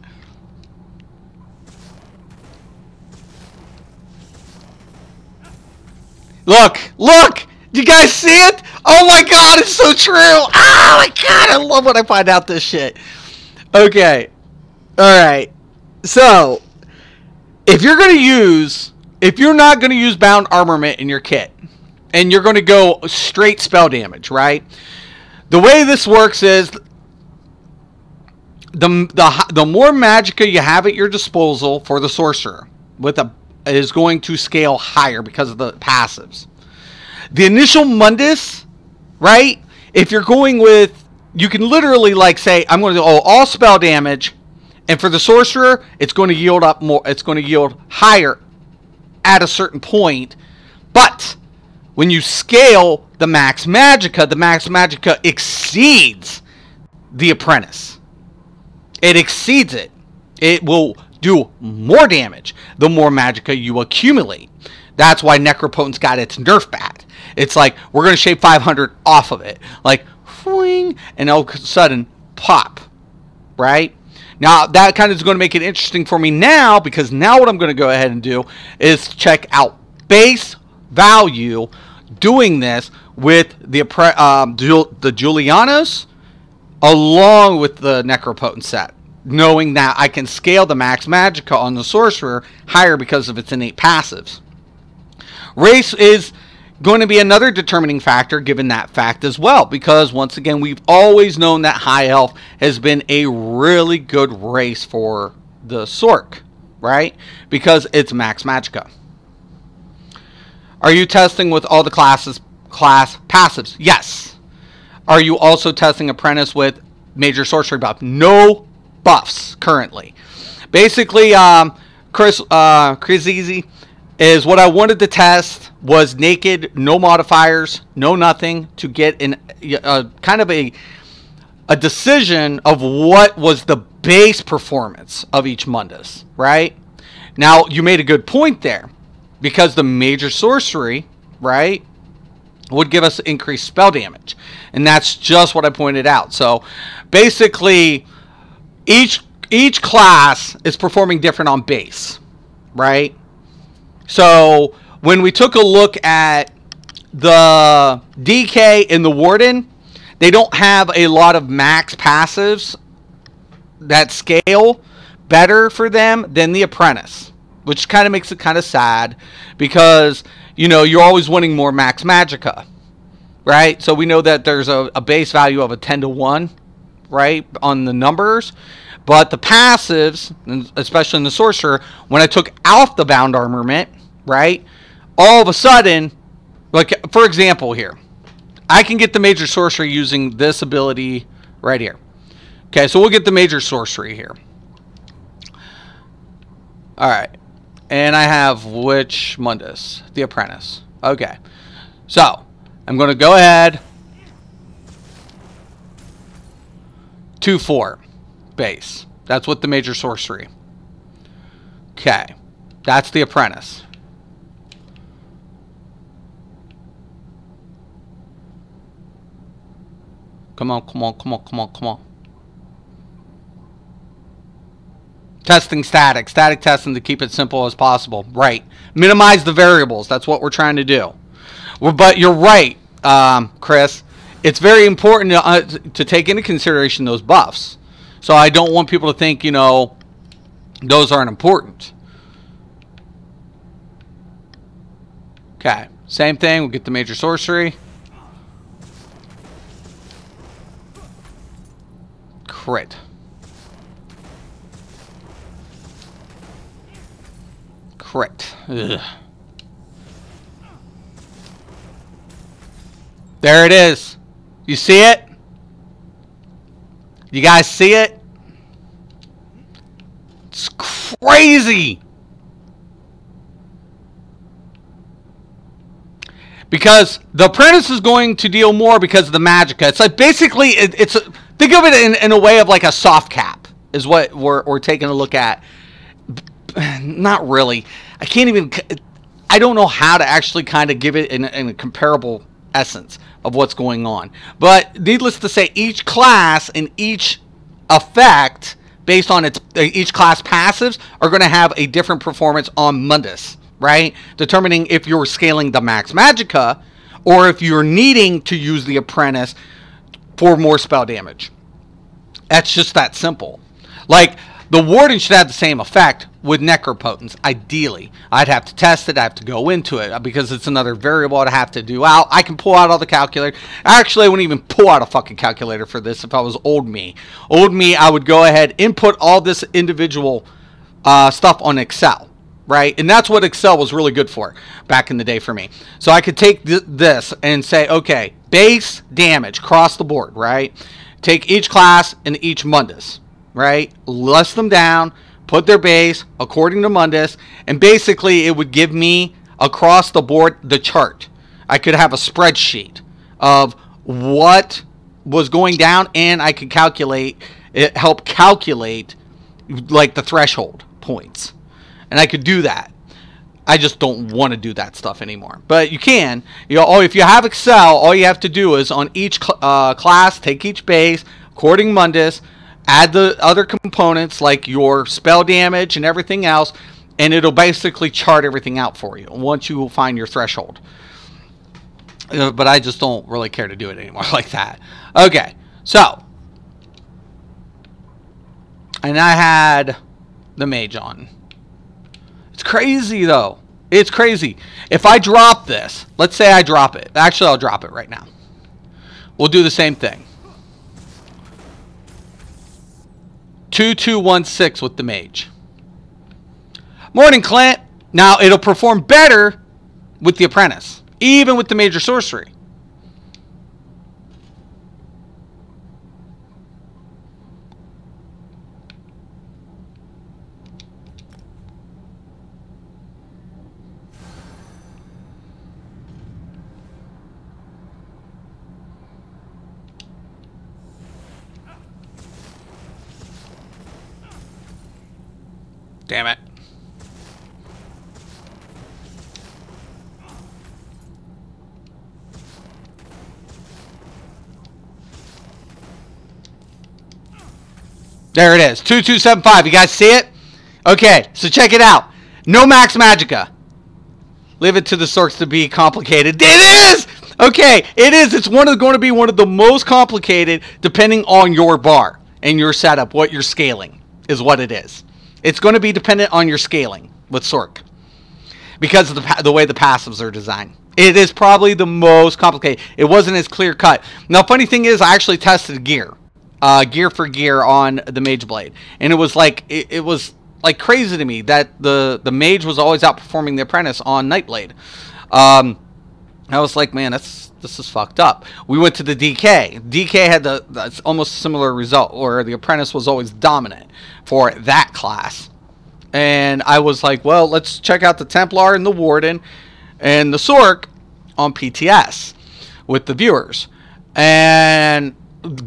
Look. Look. Do you guys see it? Oh my god, it's so true. Oh my god, I love when I find out this shit. Okay. Alright. So, if you're not going to use bound armament in your kit, and you're going to go straight spell damage, right? The way this works is the more magicka you have at your disposal for the sorcerer is going to scale higher because of the passives. The initial Mundus, right? If you're going with, you can literally like say, I'm going to do all spell damage, and for the sorcerer, it's going to yield up more. It's going to yield higher at a certain point. But when you scale the max magicka exceeds the apprentice. It exceeds it. It will do more damage the more magicka you accumulate. That's why Necropotence got its nerf bat. It's like, we're going to shave 500 off of it. Like, whooing, and all of a sudden, pop. Right? Now, that kind of is going to make it interesting for me now, because now what I'm going to go ahead and do is check out base value doing this with the Julianos along with the Necropotence set, knowing that I can scale the max magicka on the sorcerer higher because of its innate passives. Race is going to be another determining factor given that fact as well, because once again, we've always known that high elf has been a really good race for the Sorc, right? Because it's max magicka. Are you testing with all the class passives? Yes. Are you also testing apprentice with major sorcery buff? No buffs currently. Basically, Chris Easy is what I wanted to test was naked, no modifiers, no nothing, to get kind of a decision of what was the base performance of each Mundus, right? Now, you made a good point there, because the major sorcery, right, would give us increased spell damage. And that's just what I pointed out. So, basically, each class is performing different on base, right? So, when we took a look at the DK and the Warden, they don't have a lot of max passives that scale better for them than the Apprentice, which kind of makes it kind of sad, because, you know, you're always wanting more max magicka, right? So we know that there's a base value of a 10-to-1, right, on the numbers. But the passives, especially in the sorcerer, when I took out the bound armament, right, all of a sudden, like, for example here, I can get the major sorcery using this ability right here. Okay, so we'll get the major sorcery here. Alright. And I have which Mundus? The Apprentice. Okay. So, I'm going to go ahead. 2-4. Base. That's what the major sorcery. Okay. That's the Apprentice. Come on, come on, come on, come on, come on. Testing static. Static testing to keep it simple as possible. Right. Minimize the variables. That's what we're trying to do. But you're right, Chris. It's very important to take into consideration those buffs. So I don't want people to think, you know, those aren't important. Okay. Same thing. We'll get the major sorcery. Crit. Crit. Ugh. There it is. You see it? You guys see it? It's crazy. Because the apprentice is going to deal more because of the Magicka. It's like basically, think of it in a way of like a soft cap is what we're taking a look at. Not really. I can't even, I don't know how to actually kind of give it in a comparable essence of what's going on. But needless to say, each class and each effect based on each class passives are going to have a different performance on Mundus. Right? Determining if you're scaling the max Magicka or if you're needing to use the apprentice for more spell damage. That's just that simple. Like, the warden should have the same effect with necropotence, ideally. I'd have to test it, I have to go into it, because it's another variable I'd have to do out. I can pull out all the calculator. Actually, I wouldn't even pull out a fucking calculator for this if I was old me. Old me, I would go ahead, input all this individual stuff on Excel. Right? And that's what Excel was really good for back in the day for me. So I could take this and say, okay, base damage across the board, right? Take each class and each Mundus, right? List them down, put their base according to Mundus, and basically it would give me across the board the chart. I could have a spreadsheet of what was going down, and I could help calculate like the threshold points. And I could do that. I just don't want to do that stuff anymore. But you can. If you have Excel, all you have to do is on each class, take each base, according Mundus, add the other components like your spell damage and everything else, and it'll basically chart everything out for you once you find your threshold. But I just don't really care to do it anymore like that. Okay, so. And I had the mage on. It's crazy, though. It's crazy. If I drop this, let's say I drop it. Actually, I'll drop it right now. We'll do the same thing. 2216 with the mage. Morning, Clint. Now, it'll perform better with the apprentice, even with the major sorcery. Damn it. There it is. 2275. You guys see it? Okay, so check it out. No max Magicka. Leave it to the sorts to be complicated. It is! Okay, it is. It's going to be one of the most complicated depending on your bar and your setup, what you're scaling is what it is. It's going to be dependent on your scaling with Sork because of the way the passives are designed. It is probably the most complicated. It wasn't as clear cut. Now, funny thing is, I actually tested gear for gear on the Mage Blade, and it was like it was like crazy to me that the Mage was always outperforming the Apprentice on Nightblade. I was like, man, this is fucked up. We went to the DK. DK had the almost similar result, where the Apprentice was always dominant for that class. And I was like, well, let's check out the Templar and the Warden and the Sork on PTS with the viewers. And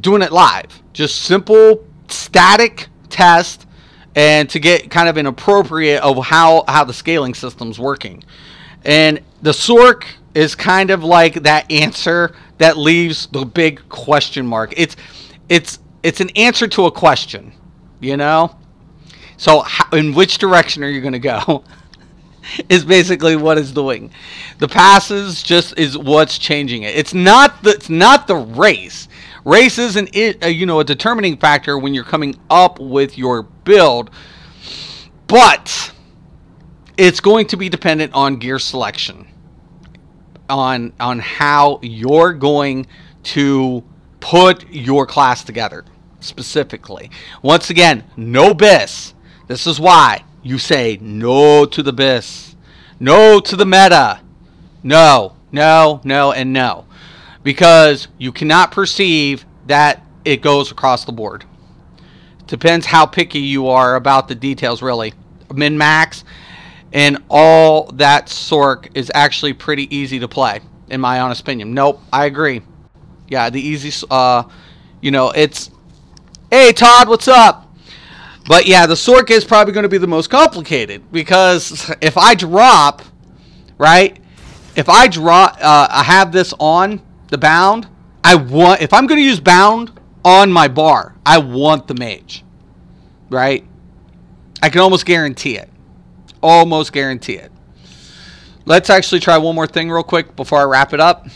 doing it live. Just simple, static test, and to get kind of an appropriate of how the scaling system's working. And the Sork is kind of like that answer that leaves the big question mark. It's an answer to a question, you know? So in which direction are you going to go? Is basically what it's doing. The passes just is what's changing it. It's not the race. Race isn't a determining factor when you're coming up with your build, but it's going to be dependent on gear selection, on how you're going to put your class together specifically. Once again, no BIS. This is why you say no to the BIS, no to the meta, no, and no. because you cannot perceive that it goes across the board. Depends how picky you are about the details, really. Min-max and all that sort is actually pretty easy to play, in my honest opinion. Nope, I agree. Yeah, the easy, you know, it's... Hey, Todd, what's up? But yeah, the Sork is probably going to be the most complicated, because if I drop, right, if I drop, I have this on the bound, if I'm going to use bound on my bar, I want the mage, right? I can almost guarantee it. Almost guarantee it. Let's actually try one more thing real quick before I wrap it up.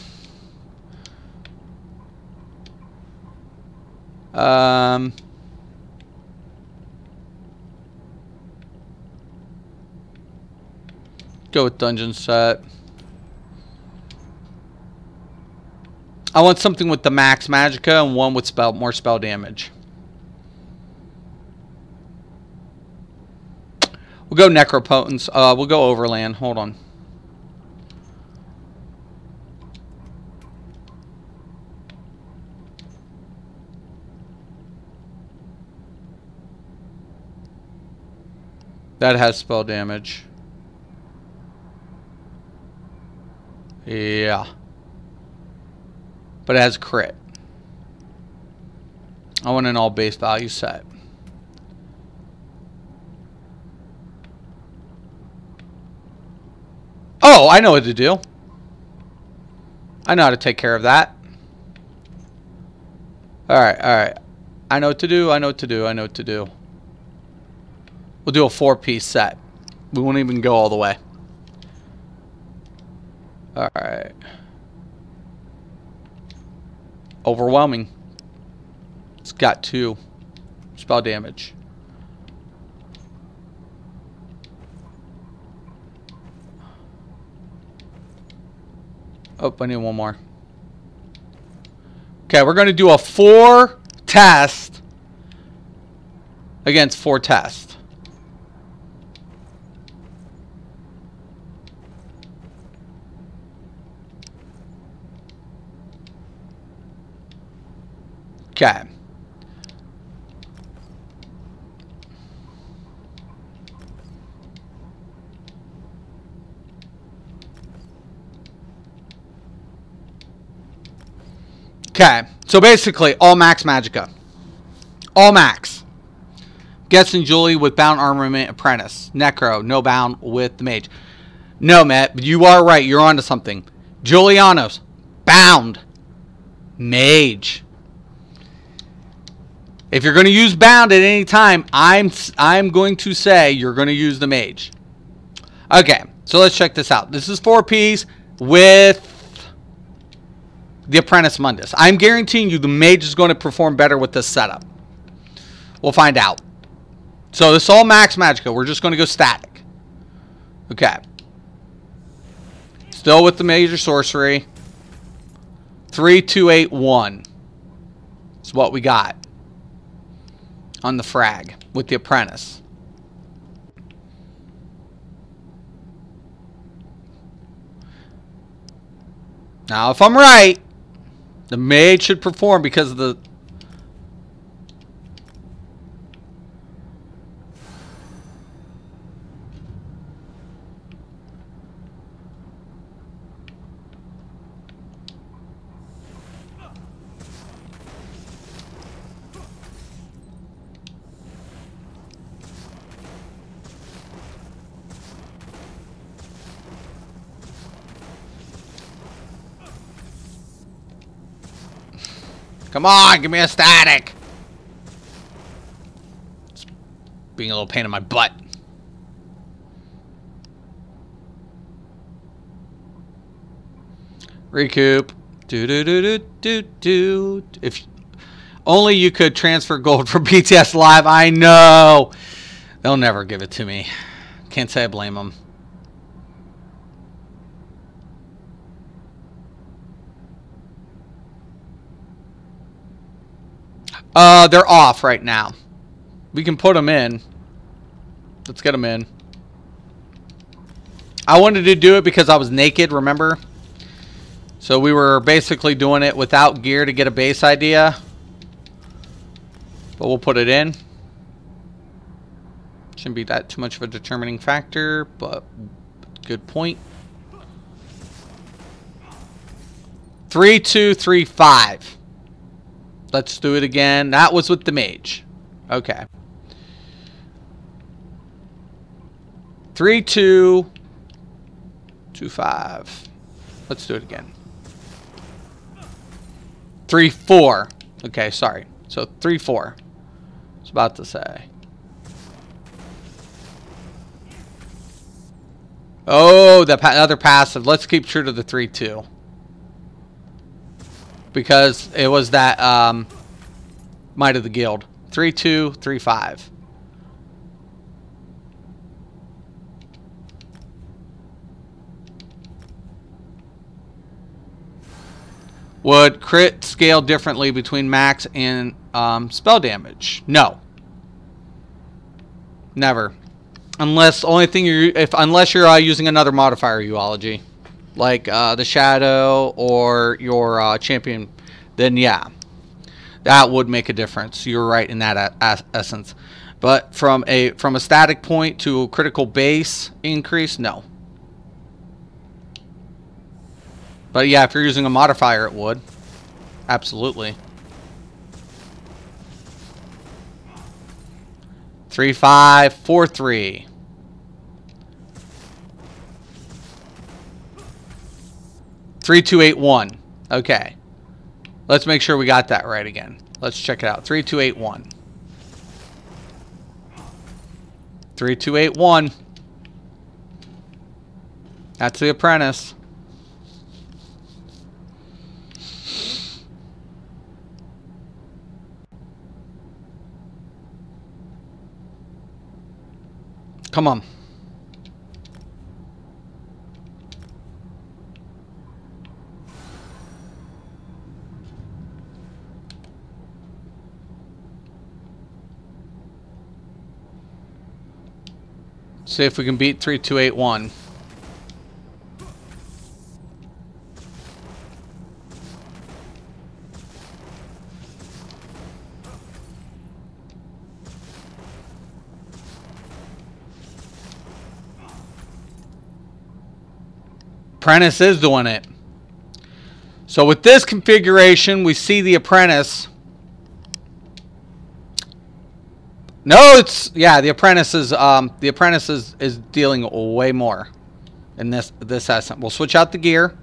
Go with dungeon set. I want something with the max Magicka and one with more spell damage. We'll go Necropotence. We'll go Overland. Hold on. That has spell damage. Yeah. But it has crit. I want an all base value set. Oh, I know what to do. I know how to take care of that. Alright, alright. I know what to do, I know what to do, I know what to do. We'll do a 4-piece set. We won't even go all the way. Alright. Overwhelming. It's got 2 spell damage. Oh, I need one more. Okay, we're going to do a 4 test against 4 test. Okay. Okay, so basically, all max Magicka. All max. Guessing Julie with bound armament apprentice. Necro, no bound with the mage. No, Matt, you are right. You're onto something. Julianos, bound. Mage. If you're going to use bound at any time, I'm going to say you're going to use the mage. Okay, so let's check this out. This is 4-piece with the Apprentice Mundus. I'm guaranteeing you the mage is going to perform better with this setup. We'll find out. So this is all max Magicka. We're just going to go static. Okay. Still with the major sorcery. 3, 2, 8, 1. That's what we got on the frag with the Apprentice. Now, if I'm right, the mage should perform because of the... Come on, give me a static. It's being a little pain in my butt. Recoup. Do. If only you could transfer gold from PTS Live. I know. They'll never give it to me. Can't say I blame them. They're off right now. We can put them in. Let's get them in. I wanted to do it because I was naked, remember? So we were basically doing it without gear to get a base idea. But we'll put it in. Shouldn't be that too much of a determining factor, but good point. 3, 2, 3, 5. Let's do it again. That was with the mage. Okay. 3, 2, 2, 5. Let's do it again. 3, 4. Okay, sorry. So 3, 4. I was about to say. Oh, the other passive. Let's keep true to the 3, 2. Because it was that Might of the Guild. 3, 2, 3, 5. Would crit scale differently between max and spell damage? No. Never. Unless only thing unless you're using another modifier uology, like the shadow or your champion, then yeah, that would make a difference. You're right in that essence. But from a static point to a critical base increase, no. But yeah, if you're using a modifier, it would. Absolutely. 3, 5, 4, 3. 3, 2, 8, 1. Okay. Let's make sure we got that right again. Let's check it out. 3, 2, 8, 1. 3, 2, 8, 1. That's the apprentice. Come on. See if we can beat 3, 2, 8, 1. Apprentice is doing it. So with this configuration, we see the apprentice. No, it's yeah. The apprentice is dealing way more in this essence. We'll switch out the gear.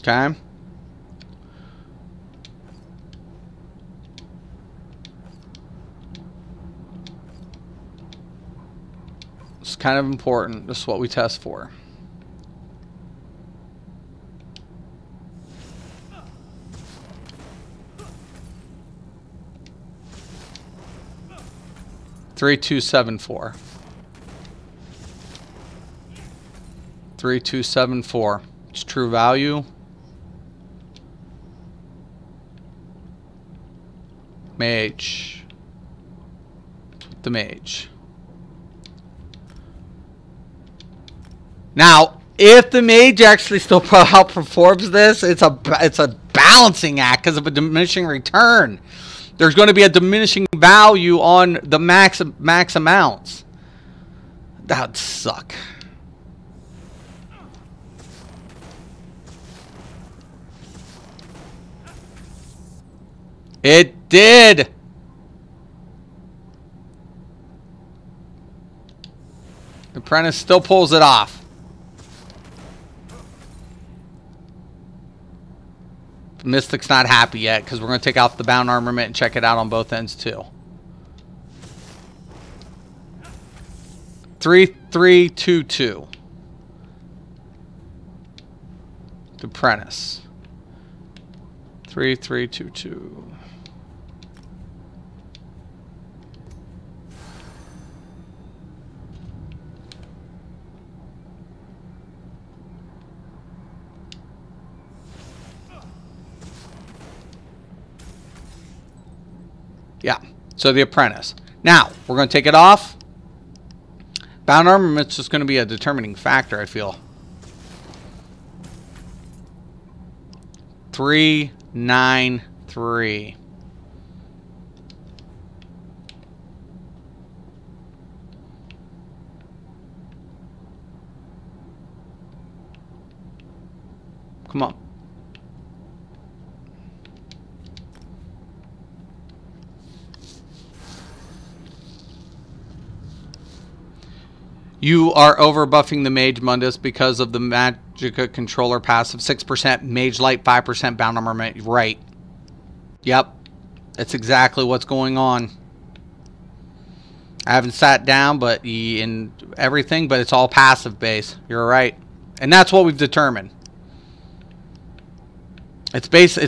Okay. It's kind of important. This is what we test for. Three, 2, 7, 4. 3, 2, 7, 4. It's true value. Mage. The mage. Now, if the mage actually still outperforms this, it's a balancing act because of a diminishing return. There's going to be a diminishing value on the max amounts. That would suck. It did. The apprentice still pulls it off. Mystic's not happy yet because we're going to take off the bound armament and check it out on both ends too. 3, 3, 2, 2. The apprentice. 3, 3, 2, 2. Yeah, so the apprentice. Now, we're going to take it off. Bound armament's just going to be a determining factor, I feel. 393. Come on. You are over buffing the Mage Mundus because of the Magicka controller passive. 6% Mage Light, 5% bound armor. Right. Yep. That's exactly what's going on. I haven't sat down but in everything, but it's all passive base. You're right. And that's what we've determined. It's based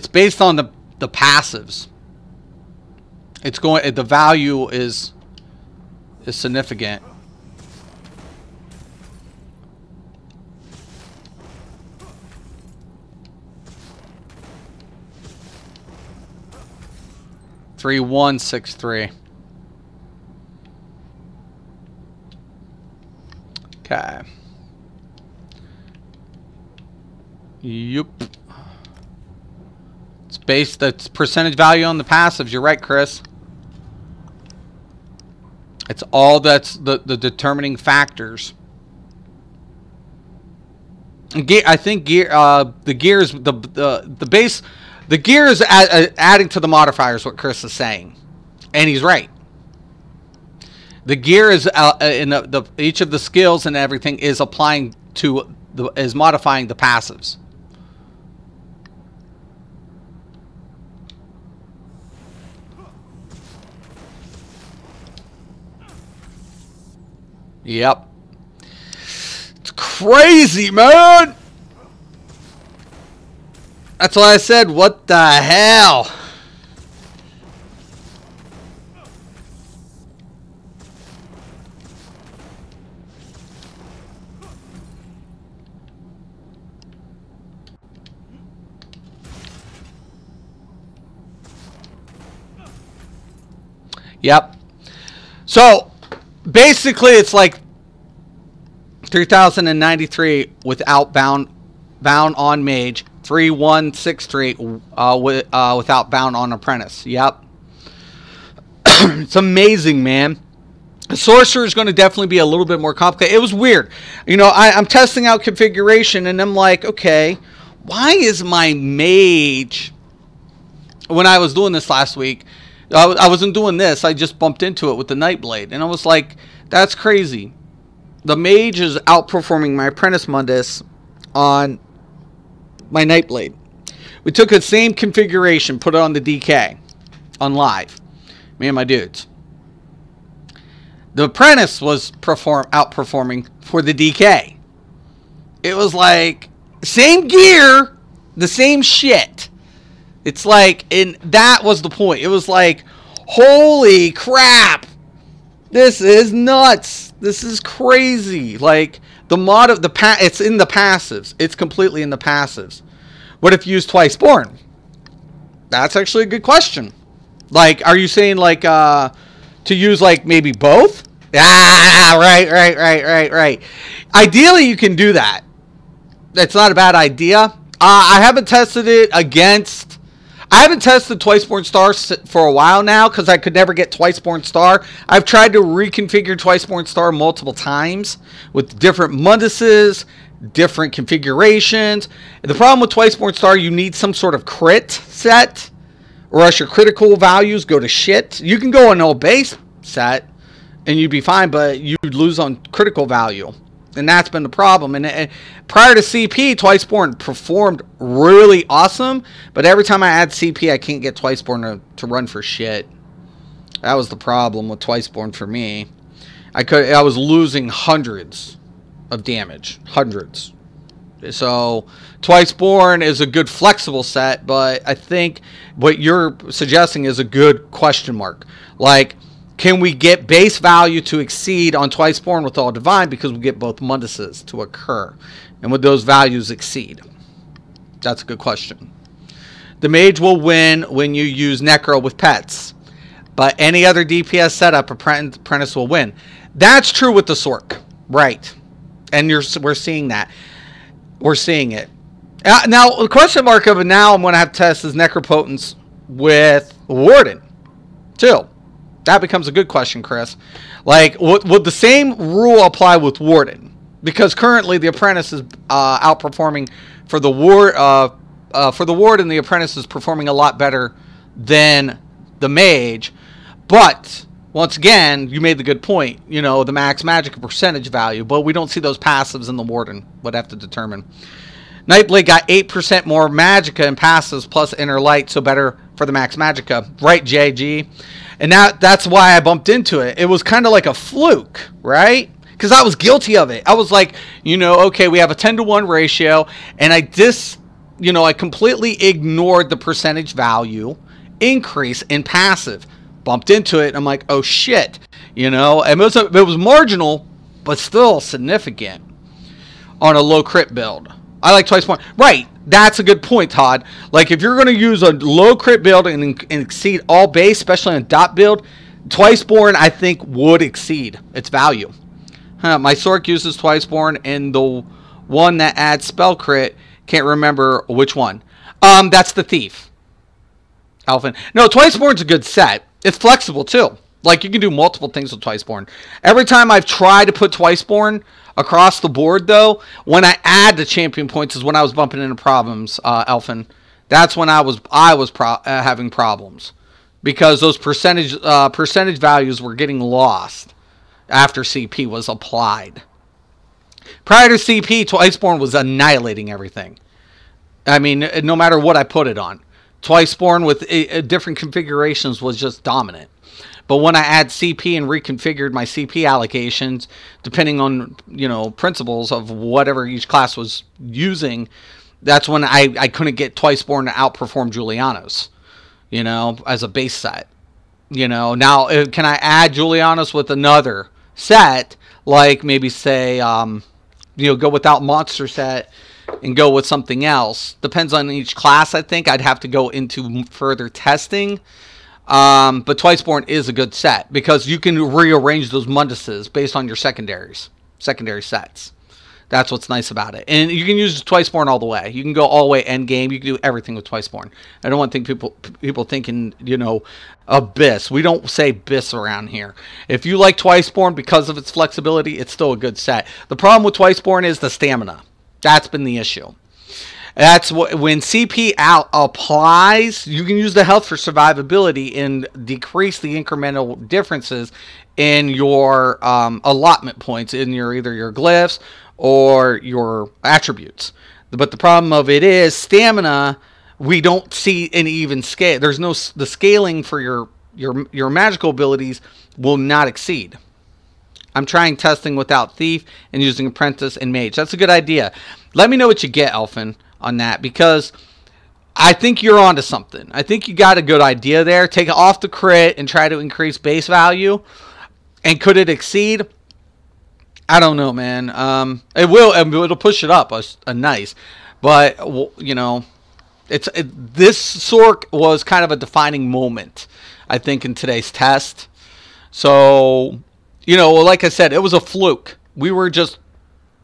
on the passives. It's going, the value is significant. Three, 1, 6, 3. Okay. Yup. It's based, that's percentage value on the passives. You're right, Chris. It's all that's the determining factors. I think gear, the gears, the base. The gear is adding to the modifiers, what Chris is saying. And he's right. The gear is in each of the skills and everything is applying to is modifying the passives. Yep. It's crazy, man. That's why I said, what the hell? Yep. So, basically, it's like 3,093 without bound on mage. 3163 without bound on apprentice. Yep. It's amazing, man. The sorcerer is going to definitely be a little bit more complicated. It was weird. You know, I'm testing out configuration and I'm like, okay, why is my mage, when I was doing this last week, I wasn't doing this. I just bumped into it with the Nightblade. And I was like, that's crazy. The mage is outperforming my apprentice Mundus on my Nightblade. We took the same configuration, put it on the DK, on live, me and my dudes. The apprentice was outperforming for the DK. It was like same gear, the same shit. It's like, and that was the point. It was like, holy crap, this is nuts. This is crazy. Like, the mod of it's in the passives. It's completely in the passives. What if you use twice born? That's actually a good question. Like, are you saying like to use like maybe both? Ah, right. Ideally, you can do that. That's not a bad idea. I haven't tested it against. I haven't tested Twiceborn Star for a while now because I could never get Twiceborn Star. I've tried to reconfigure Twiceborn Star multiple times with different Munduses, different configurations. The problem with Twiceborn Star, you need some sort of crit set, or else your critical values go to shit. You can go on no base set, and you'd be fine, but you'd lose on critical value. And that's been the problem. And prior to CP, Twiceborn performed really awesome. But every time I add CP, I can't get Twiceborn to run for shit. That was the problem with Twiceborn for me. I was losing hundreds of damage. Hundreds. So Twiceborn is a good flexible set. But I think what you're suggesting is a good question mark. Like, can we get base value to exceed on Twiceborn with all divine because we get both Munduses to occur? And would those values exceed? That's a good question. The mage will win when you use Necro with pets. But any other DPS setup, apprentice will win. That's true with the Sork. Right. And we're seeing that. We're seeing it. Now, the question mark of it now I'm going to have to test is Necropotence with Warden, too. That becomes a good question, Chris. Like, would the same rule apply with Warden? Because currently the Apprentice is outperforming for the Warden. The Apprentice is performing a lot better than the Mage. But once again, you made the good point. You know, the max Magicka percentage value, but we don't see those passives in the Warden. Would have to determine. Nightblade got 8% more Magicka and passives plus Inner Light, so better for the max Magicka. Right, JG? And that's why I bumped into it. It was kind of like a fluke, right? Because I was guilty of it. I was like, you know, okay, we have a 10-to-1 ratio, and I completely ignored the percentage value increase in passive. Bumped into it, and I'm like, oh shit, you know. And it was marginal, but still significant on a low crit build. I like twice more. Right, that's a good point, Todd. Like, if you're going to use a low crit build and exceed all base, especially on a dot build, Twiceborn, I think, would exceed its value. My Sork uses Twiceborn, and the one that adds spell crit, can't remember which one. That's the Thief. Alphen. No, Twiceborn's a good set. It's flexible, too. Like, you can do multiple things with Twiceborn. Every time I've tried to put Twiceborn across the board, though, when I add the champion points is when I was bumping into problems, Alphen. That's when I was having problems. Because those percentage values were getting lost after CP was applied. Prior to CP, Twiceborn was annihilating everything. I mean, no matter what I put it on. Twiceborn with different configurations was just dominant. But when I add CP and reconfigured my CP allocations, depending on, you know, principles of whatever each class was using, that's when I couldn't get Twiceborn to outperform Julianos, you know, as a base set. You know, now, can I add Julianos with another set, like maybe say, you know, go without monster set and go with something else? Depends on each class, I think. I'd have to go into further testing. But Twiceborn is a good set because you can rearrange those Munduses based on your secondary sets. That's what's nice about it. And you can use Twiceborn all the way. You can go all the way end game. You can do everything with Twiceborn. I don't want to think people thinking, you know, Abyss. We don't say Abyss around here. If you like Twiceborn because of its flexibility, it's still a good set. The problem with Twiceborn is the stamina. That's been the issue. That's when CP out applies, you can use the health for survivability and decrease the incremental differences in your allotment points in either your glyphs or your attributes. But the problem of it is stamina, we don't see an even scale. There's the scaling for your magical abilities will not exceed. I'm trying testing without Thief and using Apprentice and Mage. That's a good idea. Let me know what you get, Elfin, on that, because I think you're onto something. I think you got a good idea there. Take it off the crit and try to increase base value. And could it exceed? I don't know, man. It will. It'll push it up a nice. But, you know, this Sork was kind of a defining moment, I think, in today's test. So, you know, like I said, it was a fluke. We were just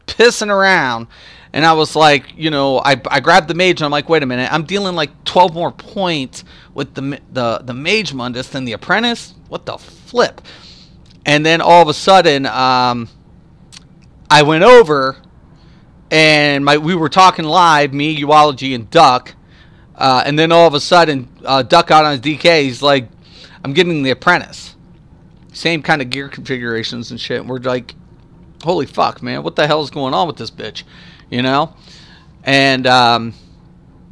pissing around. And I was like, you know, I grabbed the Mage, and I'm like, wait a minute. I'm dealing like 12 more points with the Mage Mundus than the Apprentice? What the flip? And then all of a sudden, I went over, and we were talking live, me, Uology, and Duck. And then all of a sudden, Duck got on his DK. He's like, I'm getting the Apprentice. Same kind of gear configurations and shit. And we're like, holy fuck, man. What the hell is going on with this bitch? You know? And I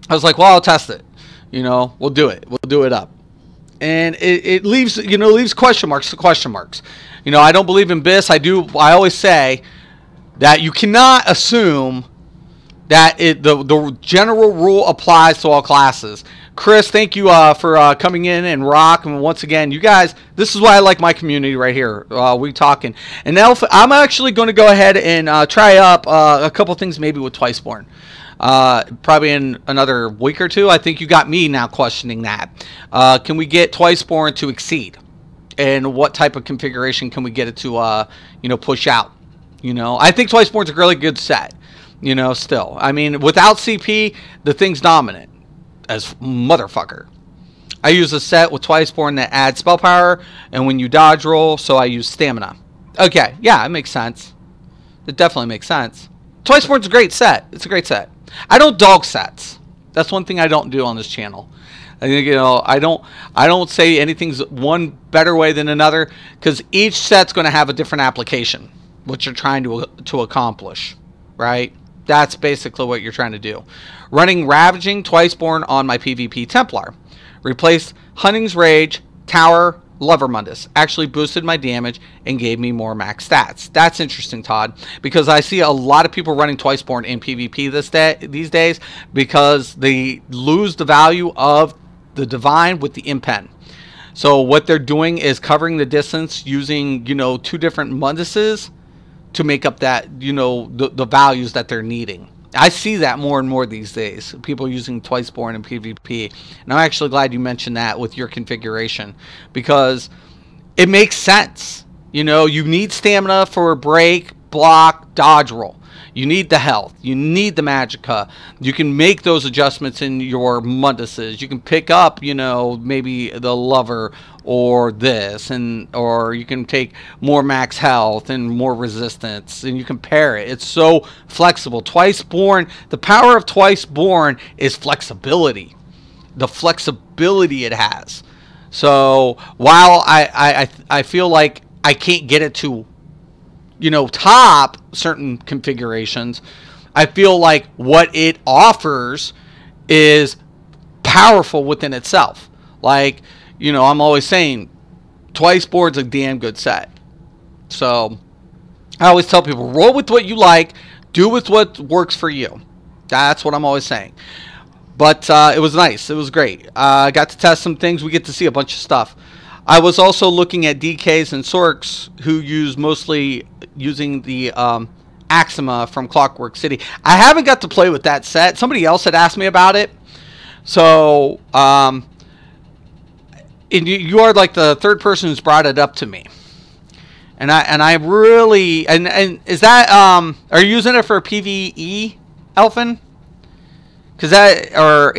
was like, well, I'll test it. You know, we'll do it. We'll do it up. And it leaves, you know, leaves question marks to question marks. You know, I don't believe in BIS. I always say that you cannot assume that the general rule applies to all classes. Chris, thank you for coming in and rock. And once again, you guys, this is why I like my community right here. We talking. And now I'm actually going to go ahead and try up a couple things maybe with Twiceborn. Probably in another week or two. I think you got me now questioning that. Can we get Twiceborn to exceed? And what type of configuration can we get it to, you know, push out? You know, I think Twiceborn's a really good set. You know, still. I mean, without CP, the thing's dominant as motherfucker. I use a set with Twiceborn that adds spell power, and when you dodge roll, so I use stamina. Okay, yeah, it makes sense. It definitely makes sense. Twiceborn's a great set. It's a great set. I don't dog sets. That's one thing I don't do on this channel. I think, you know, I don't say anything's one better way than another, because each set's going to have a different application, what you're trying to accomplish, right? That's basically what you're trying to do. Running Ravaging Twiceborn on my PvP Templar. Replaced Hunting's Rage, Tower, Lover Mundus. Actually boosted my damage and gave me more max stats. That's interesting, Todd, because I see a lot of people running Twiceborn in PvP these days because they lose the value of the Divine with the Impen. So what they're doing is covering the distance using, you know, 2 different Munduses to make up that, you know, the values that they're needing. I see that more and more these days. People using Twiceborn in PvP. And I'm actually glad you mentioned that with your configuration, because it makes sense. You know, you need stamina for break, block, dodge roll. You need the health. You need the Magicka. You can make those adjustments in your Munduses. You can pick up, you know, maybe the Lover or this, or you can take more max health and more resistance, and you can pair it. It's so flexible. Twiceborn, the power of Twiceborn is flexibility. The flexibility it has. So while I feel like I can't get it to, you know, top certain configurations, I feel like what it offers is powerful within itself. Like, you know, I'm always saying Twiceborn's a damn good set. So I always tell people, roll with what you like, do with what works for you. That's what I'm always saying. But it was nice. It was great. I got to test some things. We get to see a bunch of stuff. I was also looking at DKs and Sorks who use mostly using the Axima from Clockwork City. I haven't got to play with that set. Somebody else had asked me about it. So, and you are like the third person who's brought it up to me. And I really, and is that, are you using it for PvE, Elfin? Because that, or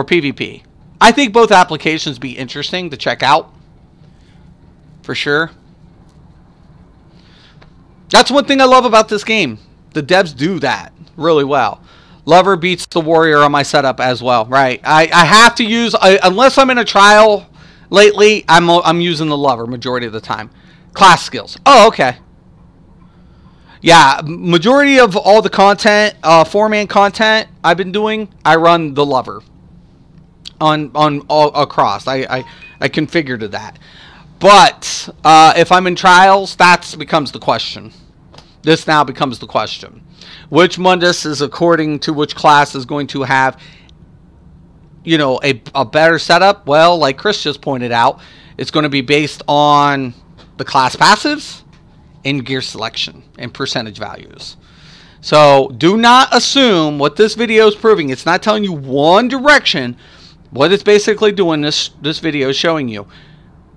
PvP? I think both applications be interesting to check out. For sure. That's one thing I love about this game. The devs do that really well. Lover beats the Warrior on my setup as well, right? I have to use, unless I'm in a trial lately, I'm using the Lover majority of the time. Class skills. Oh, okay. Yeah, majority of all the content, 4-man content I've been doing, I run the Lover on all across. I configured to that. But if I'm in trials, that becomes the question. This now becomes the question. Which Mundus is according to which class is going to have, you know, a better setup? Well, like Chris just pointed out, it's going to be based on the class passives and gear selection and percentage values. So do not assume what this video is proving. It's not telling you one direction. What it's basically doing, this video is showing you,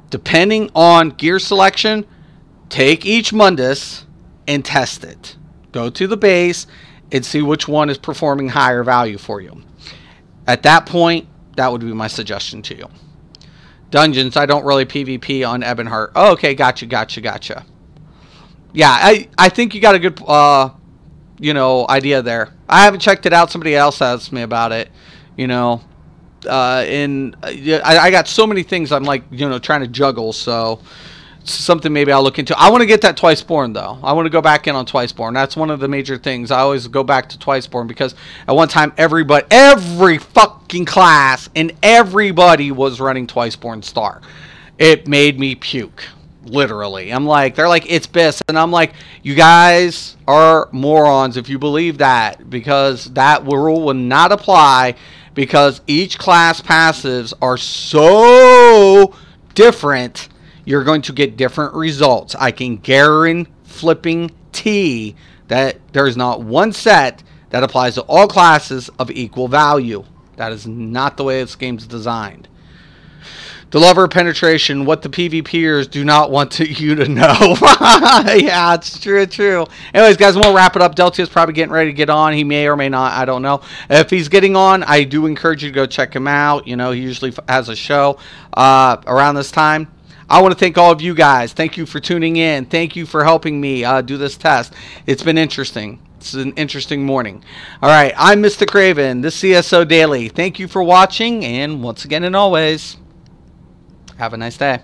depending on gear selection, take each Mundus and test it. Go to the base and see which one is performing higher value for you. At that point, that would be my suggestion to you. Dungeons, I don't really PvP on Ebonheart. Oh, okay, gotcha. Yeah, I think you got a good, you know, idea there. I haven't checked it out. Somebody else asked me about it, you know. I got so many things I'm like, you know, trying to juggle, so it's something maybe I'll look into. I want to get that Twiceborn though. I want to go back in on Twiceborn. That's one of the major things. I always go back to Twiceborn because at one time every fucking class and everybody was running Twiceborn Star. It made me puke. Literally. I'm like, they're like, it's BIS. And I'm like, you guys are morons if you believe that, because that rule will not apply, because each class passives are so different. You're going to get different results. I can guarantee that there's not one set that applies to all classes of equal value. That is not the way this game's designed. The lover of penetration, what the PvPers do not want you to know. Yeah, it's true. Anyways, guys, we'll wrap it up. Delta is probably getting ready to get on. He may or may not. I don't know. If he's getting on, I do encourage you to go check him out. You know, he usually has a show around this time. I want to thank all of you guys. Thank you for tuning in. Thank you for helping me do this test. It's been interesting. It's an interesting morning. All right, I'm Mr. Craven, this CSO Daily. Thank you for watching, and once again and always, have a nice day.